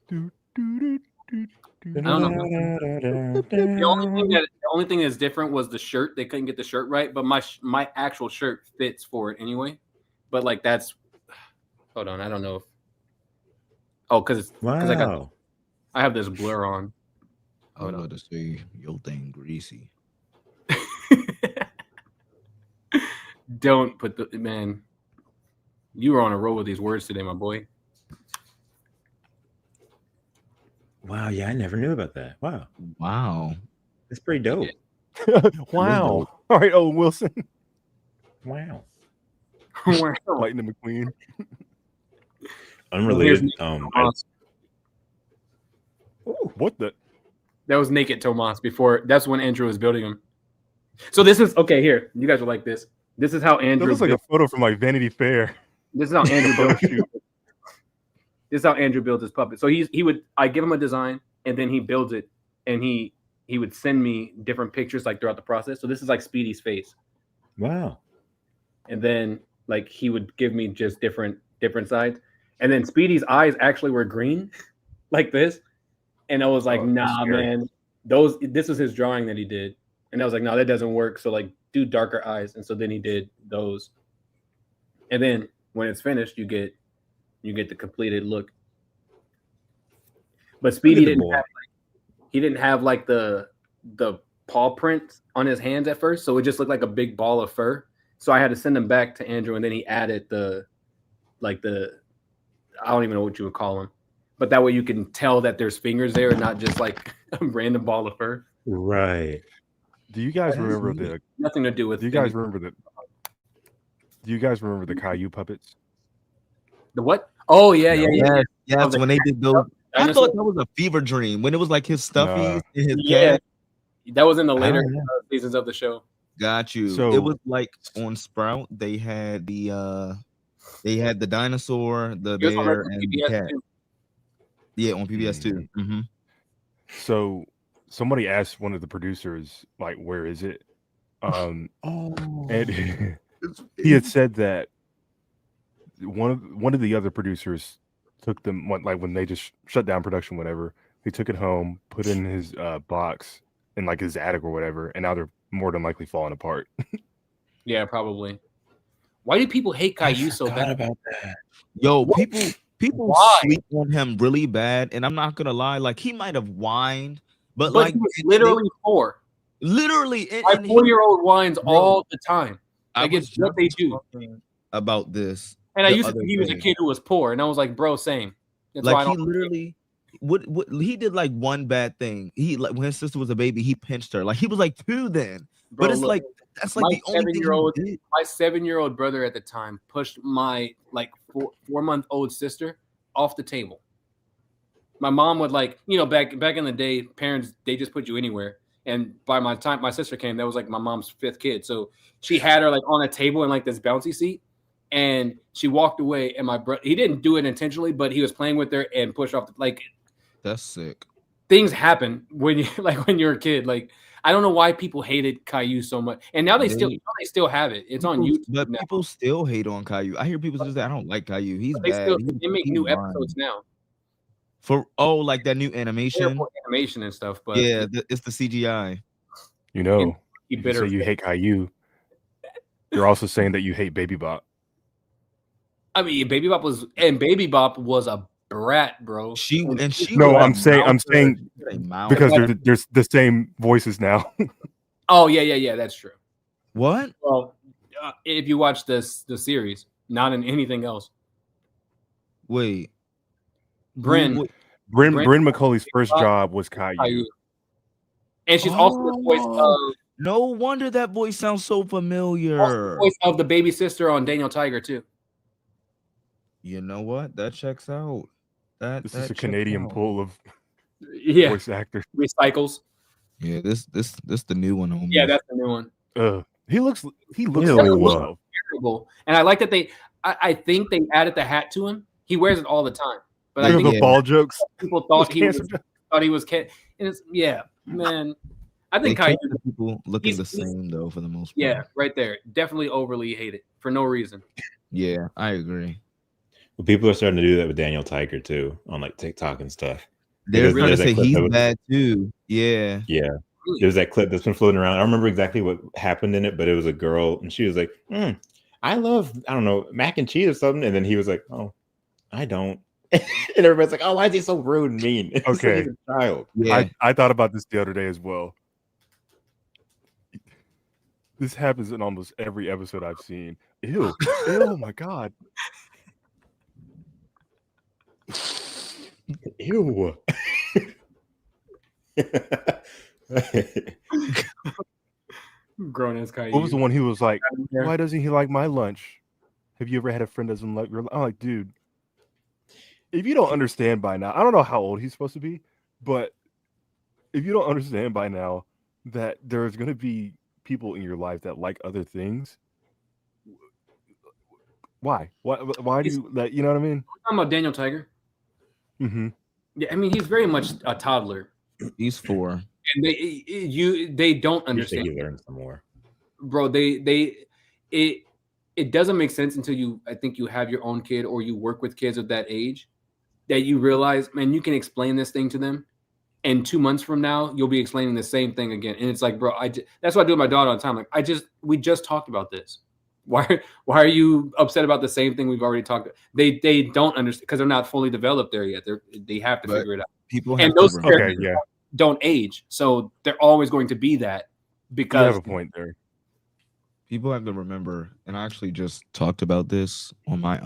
Do, do, do, do, do. I don't know. The only thing that's different was the shirt. They couldn't get the shirt right, but my actual shirt fits for it anyway. But like that's. Hold on, I don't know. Because I have this blur on. I was about to say your thing greasy. Don't put the man. You were on a roll with these words today, my boy. Wow, yeah, I never knew about that. Wow, Wow. that's pretty dope. Wow. All right, Owen Wilson. Wow. Lightning McQueen. Unrelated. What the? That was Naked Tomas before. That's when Andrew was building him. So this is okay. Here, you guys are like this. This is how That Andrew. looks like a photo from like Vanity Fair. This is how Andrew built. Shoot. This is how Andrew builds his puppet. So I give him a design and then he builds it, and he would send me different pictures like throughout the process. So this is like Speedy's face, Wow. and then like he would give me just different sides, and then Speedy's eyes actually were green, like this, and I was like, Oh, nah, scary. man, this was his drawing that he did, and I was like, no, that doesn't work. So like do darker eyes, and so then he did those, and then when it's finished, you get the completed look. But Speedy didn't have like the paw print on his hands at first, so it just looked like a big ball of fur. So I had to send him back to Andrew, and then he added the I don't even know what you would call them, but that way you can tell that there's fingers there and not just like a random ball of fur. Right. Do you guys That is remember neat. the? Nothing to do with. Do you guys remember the Caillou puppets? The what? Oh yeah, yeah, yeah. Yes, yeah. yes. When they did those, I Dinosaur? thought that was a fever dream. When it was like his stuffies and his Yeah, cat. that was in the later Oh, yeah. seasons of the show. Got you. So- it was like on Sprout. They had the dinosaur, the It was on bear, regular and the PBS cat. too. Yeah, on PBS too. Mm-hmm. So somebody asked one of the producers, like, where is it? And he had said that one of the other producers took them when they just shut down production, whatever. They took it home, put it in his box in like his attic or whatever, and now they're more than likely falling apart. Yeah, probably. Why do people hate Caillou so bad? about that. Yo, What? people Why? sleep on him really bad, and I'm not gonna lie. Like he might have whined, but But like he was literally 4. literally, My 4-year-old whines Bro, all the time. I Like was it's what they just do. talking about this. And I the used to other think he was a day. kid who was poor, and I was like, bro, same. That's why I Like he don't. literally, what he did like one bad thing. He like when his sister was a baby, he pinched her. Like he was like 2 then, Bro, but it's look, like that's like my the only thing he 7-year-old did. my 7-year-old brother at the time pushed my like 4-month-old sister off the table. My mom would like, back in the day, parents, they just put you anywhere. And by my time my sister came, that was like my mom's 5th kid. So she had her like on a table in like this bouncy seat, and she walked away. And my brother, he didn't do it intentionally, but he was playing with her and pushed off. Like That's sick. things happen when you when you're a kid. Like I don't know why people hated Caillou so much, and now they still have it. It's on YouTube. But now. people still hate on Caillou. I hear people say I don't like Caillou. He's They bad. they make new episodes now for like that new animation. Animation and stuff. But Yeah, it's the CGI. You know, you if you say you hate Caillou, you're also saying that you hate Baby Bop. I mean, Baby Bop was a brat, bro. She No, I'm saying because there's the same voices now. Oh yeah, that's true. What? Well, if you watch the series, not in anything else. Wait, Bryn McCauley's first job was Caillou. And she's also the voice of. No wonder that voice sounds so familiar. The voice of the baby sister on Daniel Tiger too. You know what? That checks out. This is a Canadian pool of voice actors. Recycles. Yeah, this the new one, homie. Yeah, that's the new one. He looks terrible. And I like that I think they added the hat to him. He wears it all the time. But I think the ball jokes. People thought he was and it's man. I think people looking the same though for the most part. Yeah, right there. Definitely overly hated for no reason. Yeah, I agree. Well, people are starting to do that with Daniel Tiger too on like TikTok and stuff. They're going to say he's bad too. Yeah. Yeah. There's that clip that's been floating around. I don't remember exactly what happened in it, but it was a girl and she was like, I love, I don't know, mac and cheese or something. And then he was like, oh, I don't. And everybody's like, oh, why is he so rude and mean? Okay. He's a child. Yeah. I thought about this the other day as well. This happens in almost every episode I've seen. Ew. Oh my God. Ew. Grown as Caillou. What was the one he was like, why doesn't he like my lunch? Have you ever had a friend that doesn't like your lunch? I'm like, dude, if you don't understand by now, I don't know how old he's supposed to be, but if you don't understand by now that there's going to be people in your life that like other things, why do you that? You know what I mean? I'm talking about Daniel Tiger. Mm-hmm. Yeah, I mean he's very much a toddler. He's 4, and they don't understand. You learn some more, bro. It doesn't make sense until I think you have your own kid or you work with kids of that age that you realize, man, you can explain this thing to them, and 2 months from now you'll be explaining the same thing again. And it's like, bro, that's what I do with my daughter all the time. Like we just talked about this. Why are you upset about the same thing we've already talked about? They don't understand because they're not fully developed there yet. They have to figure it out. People and those characters don't age, so they're always going to be that. Because you have a point there. People have to remember, and I actually just talked about this on my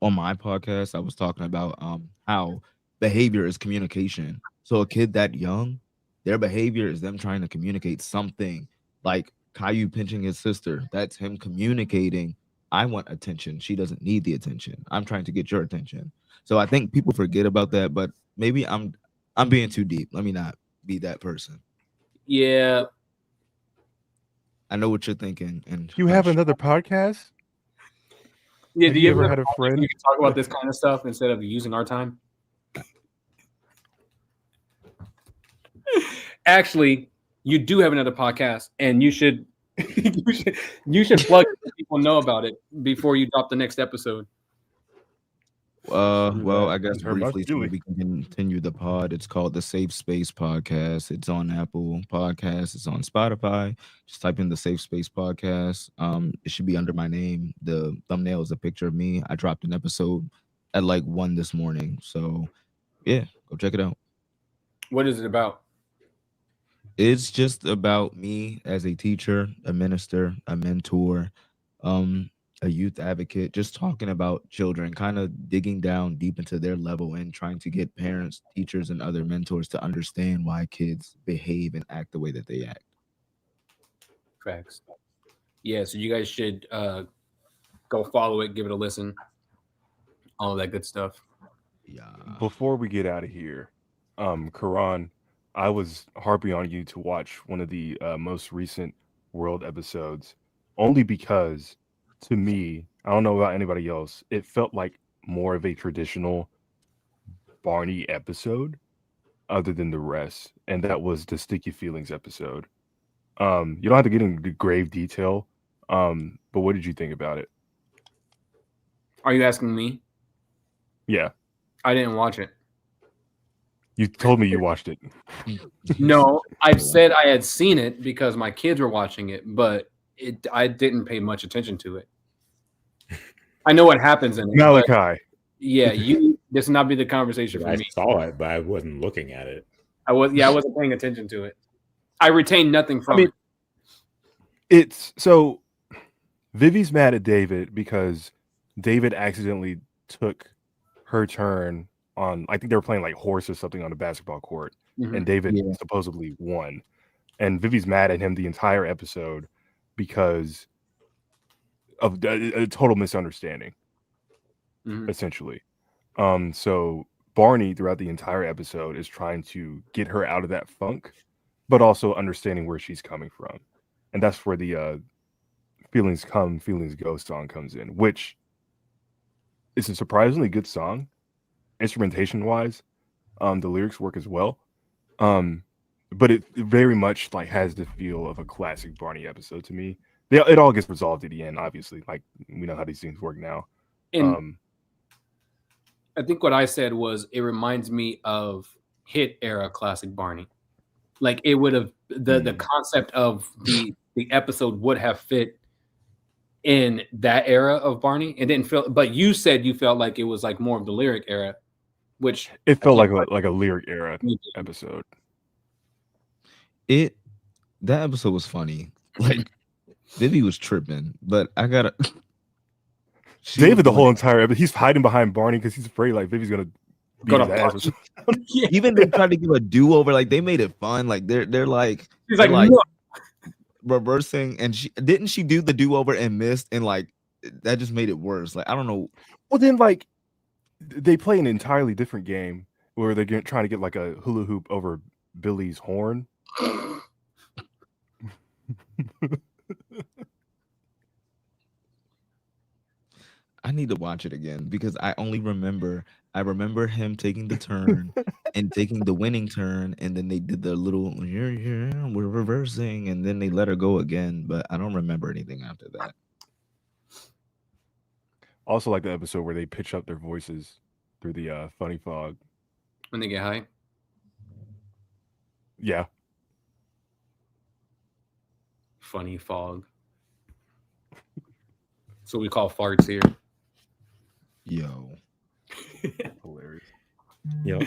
podcast. I was talking about how behavior is communication. So a kid that young, their behavior is them trying to communicate something. Like Caillou pinching his sister, that's him communicating I want attention. She doesn't need the attention. I'm trying to get your attention. So I think people forget about that, but maybe I'm being too deep. Let me not be that person. Yeah. I know what you're thinking. And You have another podcast? Yeah. Have Do you you ever ever had a friend? You can talk about this kind of stuff instead of using our time? Actually, you do have another podcast, and you should you should plug it so people know about it before you drop the next episode. Well, I guess Her must briefly, do so it. we can continue the pod. It's called the Safe Space Podcast. It's on Apple Podcasts. It's on Spotify. Just type in the Safe Space Podcast. It should be under my name. The thumbnail is a picture of me. I dropped an episode at like 1 this morning. So yeah, go check it out. What is it about? It's just about me as a teacher, a minister, a mentor, a youth advocate, just talking about children, kind of digging down deep into their level and trying to get parents, teachers, and other mentors to understand why kids behave and act the way that they act. Facts. Yeah, so you guys should go follow it, give it a listen, all that good stuff. Yeah. Before we get out of here, Karan, I was harping on you to watch one of the most recent World episodes, only because, to me, I don't know about anybody else, it felt like more of a traditional Barney episode, other than the rest, and that was the Sticky Feelings episode. You don't have to get into grave detail, but what did you think about it? Are you asking me? Yeah, I didn't watch it. you told me you watched it. No, I've said I had seen it because my kids were watching it, but I didn't pay much attention to it. I know what happens in it. But Malakai, yeah, this will not be the conversation for I me. saw it, but I wasn't looking at it. I wasn't paying attention to it. I retained nothing from it. it's so Vivi's mad at David because David accidentally took her turn on, I think they were playing like horse or something on a basketball court, Mhm. and David Yeah. supposedly won. And Vivi's mad at him the entire episode because of a total misunderstanding, Mhm. essentially. So Barney throughout the entire episode is trying to get her out of that funk, but also understanding where she's coming from. And that's where the Feelings Come, Feelings Go song comes in, which is a surprisingly good song, instrumentation wise. The lyrics work as well. But it very much like has the feel of a classic Barney episode to me. It all gets resolved at the end, obviously. Like we know how these things work now. And I think what I said was it reminds me of hit era classic Barney. Like it would have the concept of the episode would have fit in that era of Barney. It didn't feel, but you said you felt like it was like more of the lyric era, which it felt I like can't a lyric era Mhm. episode. That episode was funny. Like Vivi was tripping, but I gotta David, the whole entire episode, he's hiding behind Barney because he's afraid like Vivi's gonna beat Gonna his ass. Or punch something. Yeah. even they tried to give a do-over, like they made it fun. Like they're like He's they're like, no. reversing, and she do the do-over and missed, and like that just made it worse. Like I don't know. Well, then like they play an entirely different game where they're trying to get like a hula hoop over Billy's horn. I need to watch it again because I remember him taking the turn and taking the winning turn, and then they did the little we're reversing, and then they let her go again. But I don't remember anything after that. Also, like the episode where they pitch up their voices through the funny fog. When they get high. Yeah, Funny fog. That's what we call farts here. Yo, hilarious.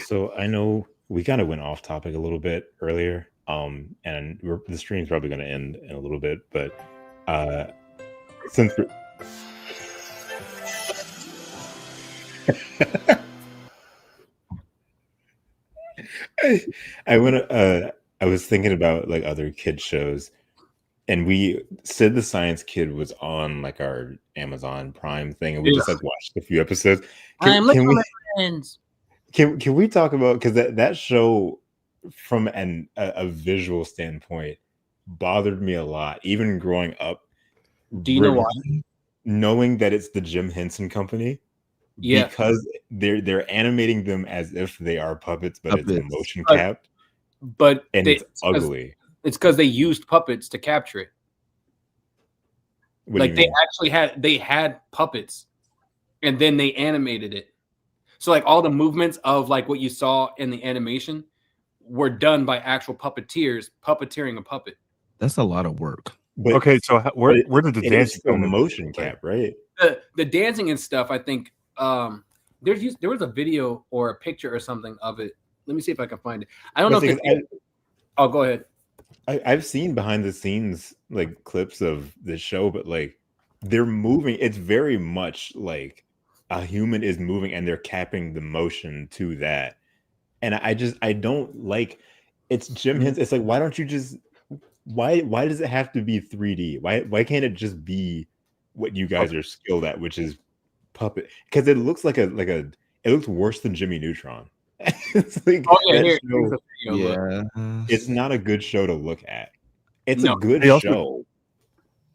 So I know we kind of went off topic a little bit earlier, and the stream's probably going to end in a little bit, but since I was thinking about like other kid shows, and we Sid the Science Kid was on like our Amazon Prime thing, and we just like watched a few episodes. I'm looking at my friends. Can we talk about, because that show from a visual standpoint bothered me a lot, even growing up. Do you know why? Knowing that it's the Jim Henson Company, Yeah, because they're animating them as if they are puppets, but it's Puppets. motion capped, but and it's ugly. It's because they used puppets to capture it. What do Like you they mean? actually had puppets, and then they animated it. So like all the movements of like what you saw in the animation were done by actual puppeteers puppeteering a puppet. That's a lot of work. But Okay, so where did the it dance is still come in? motion cap, right? The dancing and stuff, I think there was a video or a picture or something of it. Let me see if I can find it. I don't know if oh, go ahead. I've seen behind the scenes like clips of the show, but like they're moving. It's very much like a human is moving, and they're capping the motion to that. And I don't like. It's Jim Henson. It's like, why don't you just why does it have to be 3D? Why can't it just be what you guys are skilled at, which is puppet? Because it looks like it looks worse than Jimmy Neutron. It's like, Oh yeah, that here's show, the video. Look. Yeah. it's not a good show to look at. It's No. a good They also- show.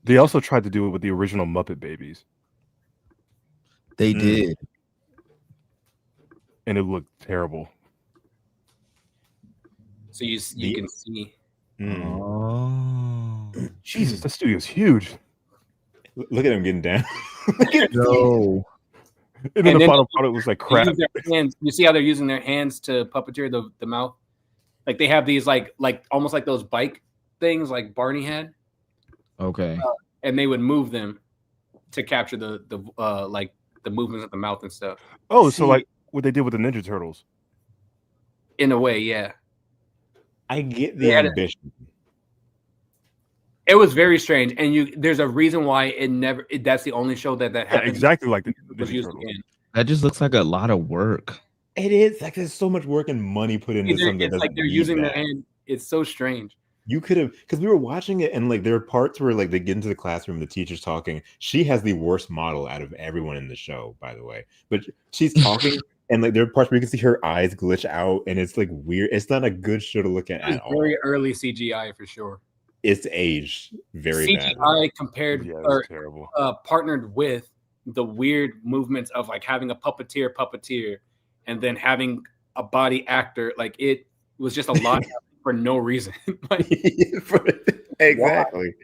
They also tried to do it with the original Muppet Babies, They did. and it looked terrible. So you can see. Mm. Oh. Jesus, that studio's huge. Look at him getting down. No. And then And the then final product was like They crap. use their hands. You see how they're using their hands to puppeteer the mouth? Like they have these like almost like those bike things like Barney had, Okay. and they would move them to capture the like the movements of the mouth and stuff. Oh, See- so like what they did with the Ninja Turtles. In a way, yeah. I get the Yeah, ambition. It was very strange, and there's a reason why that's the only show that Yeah, happened. exactly like the Was Ninja used Turtles. again. That just looks like a lot of work. It is like there's so much work and money put into something. It's like they're using their hand. It's so strange. You could have, because we were watching it, and like there are parts where like they get into the classroom, the teacher's talking. She has the worst model out of everyone in the show, by the way. But she's talking, and like there are parts where you can see her eyes glitch out, and it's like weird. It's not a good show to look at It was all. very early CGI for sure. It's aged very bad. CGI compared Yeah, it or was terrible. partnered with the weird movements of like having a puppeteer, and then having a body actor. Like it was just a lot for no reason. Like, Exactly.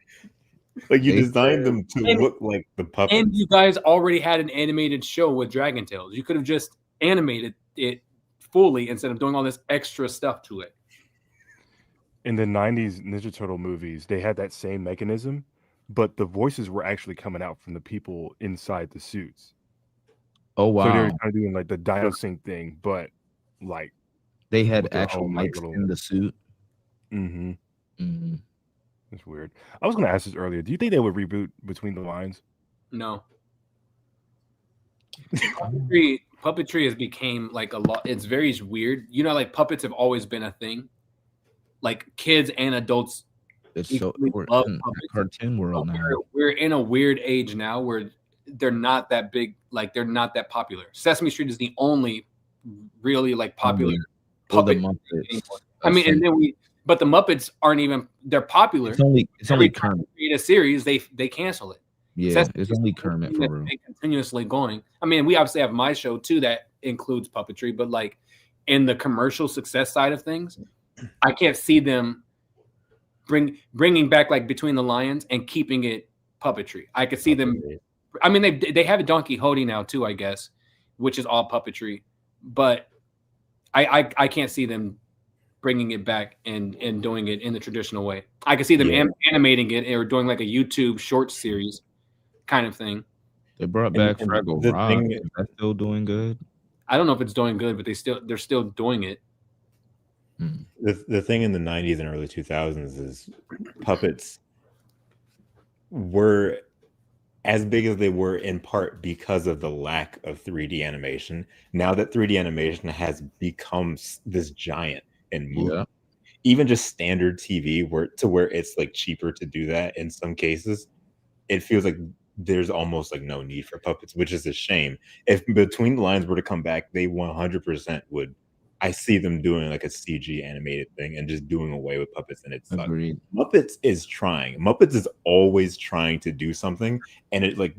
Like you They designed them to And- look like the puppets. and you guys already had an animated show with Dragon Tales. You could have just animated it fully instead of doing all this extra stuff to it. In the 90s Ninja Turtle movies, they had that same mechanism, but the voices were actually coming out from the people inside the suits. Oh So they were wow. kind of doing like the Dino Sync thing, but like, They had with their actual own, like, mics little- in the suit. mm-hmm. Mhm. It's weird. I was going to ask this earlier. Do you think they would reboot Between the Lines? No. Puppetry has became like a lot. It's very weird. You know, like puppets have always been a thing. Like kids and adults. It's We- so we we're love in puppets. the cartoon world now. We're in a weird age now where they're not that big. Like they're not that popular. Sesame Street is the only really like popular Or the puppet. Muppets. I mean, and then but the Muppets aren't even. They're popular. it's only Every time Kermit. they create a series, they cancel it. Yeah, Sesame it's Street's only the Kermit thing for that's real. been continuously going. I mean, we obviously have my show too that includes puppetry, but like in the commercial success side of things, I can't see them bringing back like Between the Lions and keeping it puppetry. I could see them. I mean, they have a Don Quixote now too, I guess, which is all puppetry, but I can't see them bringing it back and doing it in the traditional way. I could see them animating it or doing like a YouTube short series kind of thing. They brought back and Fraggle the Rock. thing- Is that still doing good? I don't know if it's doing good, but they're still doing it. The thing in the 90s and early 2000s is puppets were as big as they were in part because of the lack of 3D animation. Now that 3D animation has become this giant and moving, Yeah. even just standard TV where it's like cheaper to do that in some cases, it feels like there's almost like no need for puppets, which is a shame. If Between the Lines were to come back, they 100% would. I see them doing like a CG animated thing and just doing away with puppets, and it sucks. Agreed. Muppets is trying. Muppets is always trying to do something, and it like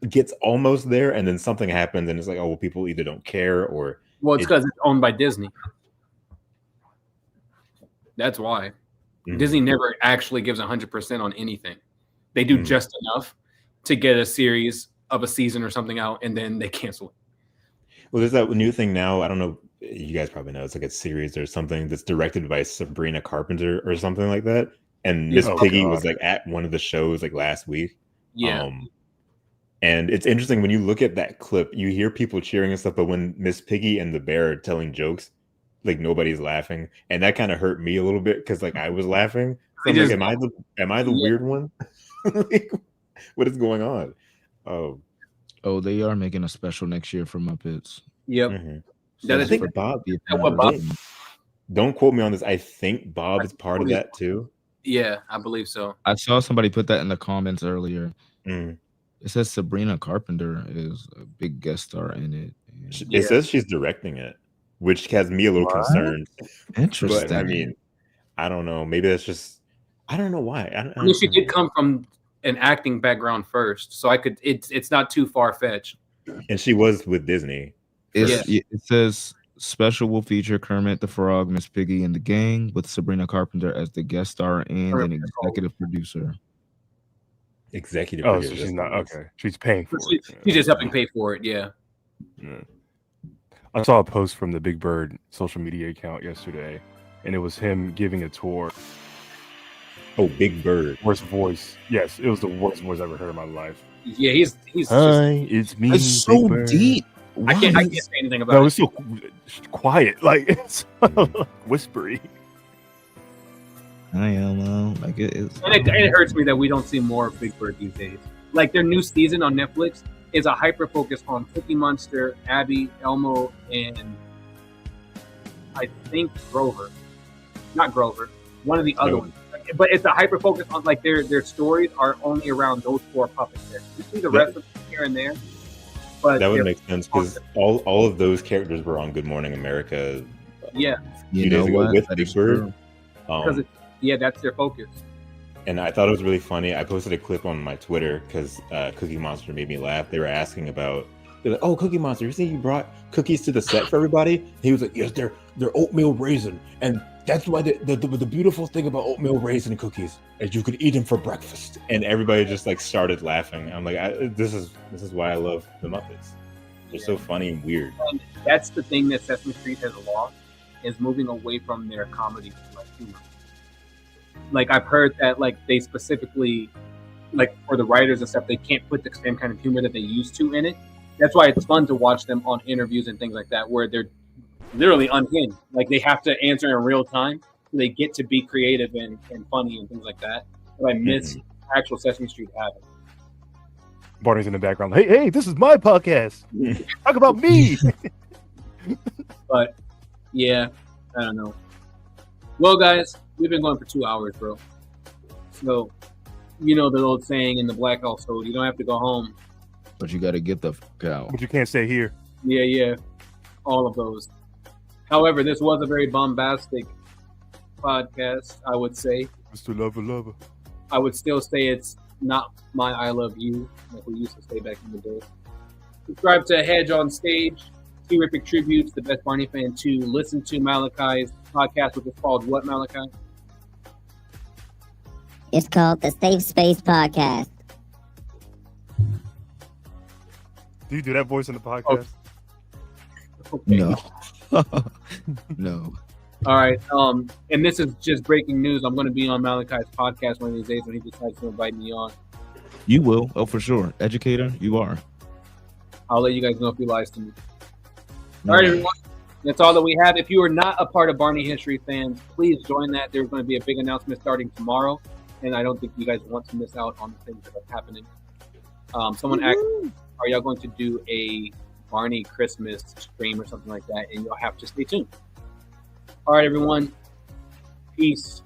gets almost there, and then something happens, and it's like, oh, well, people either don't care or Well, it's because it's owned by Disney. That's why. Disney never actually gives 100% on anything. They do just enough to get a series of a season or something out, and then they cancel it. Well, there's that new thing now. I don't know. You guys probably know. It's like a series or something that's directed by Sabrina Carpenter or something like that. And Miss Piggy was like at one of the shows like last week. Yeah. And it's interesting when you look at that clip, you hear people cheering and stuff, but when Miss Piggy and the bear are telling jokes, like nobody's laughing, and that kind of hurt me a little bit because like I was laughing. So I'm like, am I the weird one? Like, what is going on? Oh, they are making a special next year for Muppets. Yep. So I think Bob. Don't quote me on this. I think Bob is part of that too. Yeah, I believe so. I saw somebody put that in the comments earlier. It says Sabrina Carpenter is a big guest star in it. It says she's directing it, which has me a little concerned. Interesting. But I mean, I don't know. Maybe that's just, I don't know why. I mean, she did come from an acting background first, so I could. It's not too far fetched. And she was with Disney. It says special will feature Kermit the Frog, Miss Piggy, and the gang, with Sabrina Carpenter as the guest star and an executive producer. Executive Oh, producer. so she's not okay. She's paying for it. She's just helping pay for it. Yeah. I saw a post from the Big Bird social media account yesterday, and it was him giving a tour. Oh, Big Bird. Worst voice. Yes, it was the worst voice I've ever heard in my life. Yeah, he's Hi, it's me. It's so Big Bird. deep. I can't say anything about No, it. it's so quiet, like it's whispery. I am like it is. And it hurts me that we don't see more of Big Bird these days. Like their new season on Netflix is a hyper focus on Cookie Monster, Abby, Elmo, and I think Grover. Not Grover. One of the other ones. But it's a hyper focus on like their stories are only around those four puppets there. You see the rest of them here and there. But that would make sense because all of those characters were on Good Morning America. Yeah. You know what? With Big Bird. Because that's their focus. And I thought it was really funny. I posted a clip on my Twitter because Cookie Monster made me laugh. They were asking about, they're like, "Oh, Cookie Monster, you say you brought cookies to the set for everybody?" He was like, "Yes, they're oatmeal raisin, and that's why the beautiful thing about oatmeal raisin cookies is you could eat them for breakfast." And everybody just like started laughing. I'm like, this is why I love the Muppets. They're so funny and weird. And that's the thing that Sesame Street has lost, is moving away from their comedy to like humor. Like I've heard that like they specifically, like for the writers and stuff, they can't put the same kind of humor that they used to in it. That's why it's fun to watch them on interviews and things like that, where they're literally unhinged. Like they have to answer in real time. So they get to be creative and funny and things like that. But I miss actual Sesame Street having. Barney's in the background. Hey, this is my podcast. Talk about me. But yeah, I don't know. Well, guys, we've been going for 2 hours, bro. So, you know the old saying in the Black household, you don't have to go home. But you got to get the fuck out. But you can't stay here. Yeah. All of those. However, this was a very bombastic podcast, I would say. Mr. Lover. I would still say it's not my I Love You, like we used to say back in the day. Subscribe to Hedge on Stage, Terrific Tributes, The Best Barney Fan 2. Listen to Malakai's podcast, which is called what, Malakai? It's called the Safe Space Podcast. Do you do that voice in the podcast? Okay. No. No. All right. And this is just breaking news. I'm going to be on Malakai's podcast one of these days when he decides to invite me on. You will. Oh, for sure. Educator, you are. I'll let you guys know if he lies to me. All right, everyone. That's all that we have. If you are not a part of Barney History Fans, please join that. There's going to be a big announcement starting tomorrow, and I don't think you guys want to miss out on the things that are happening. Someone asked, are y'all going to do a Barney Christmas stream or something like that? And you'll have to stay tuned. All right, everyone. Peace.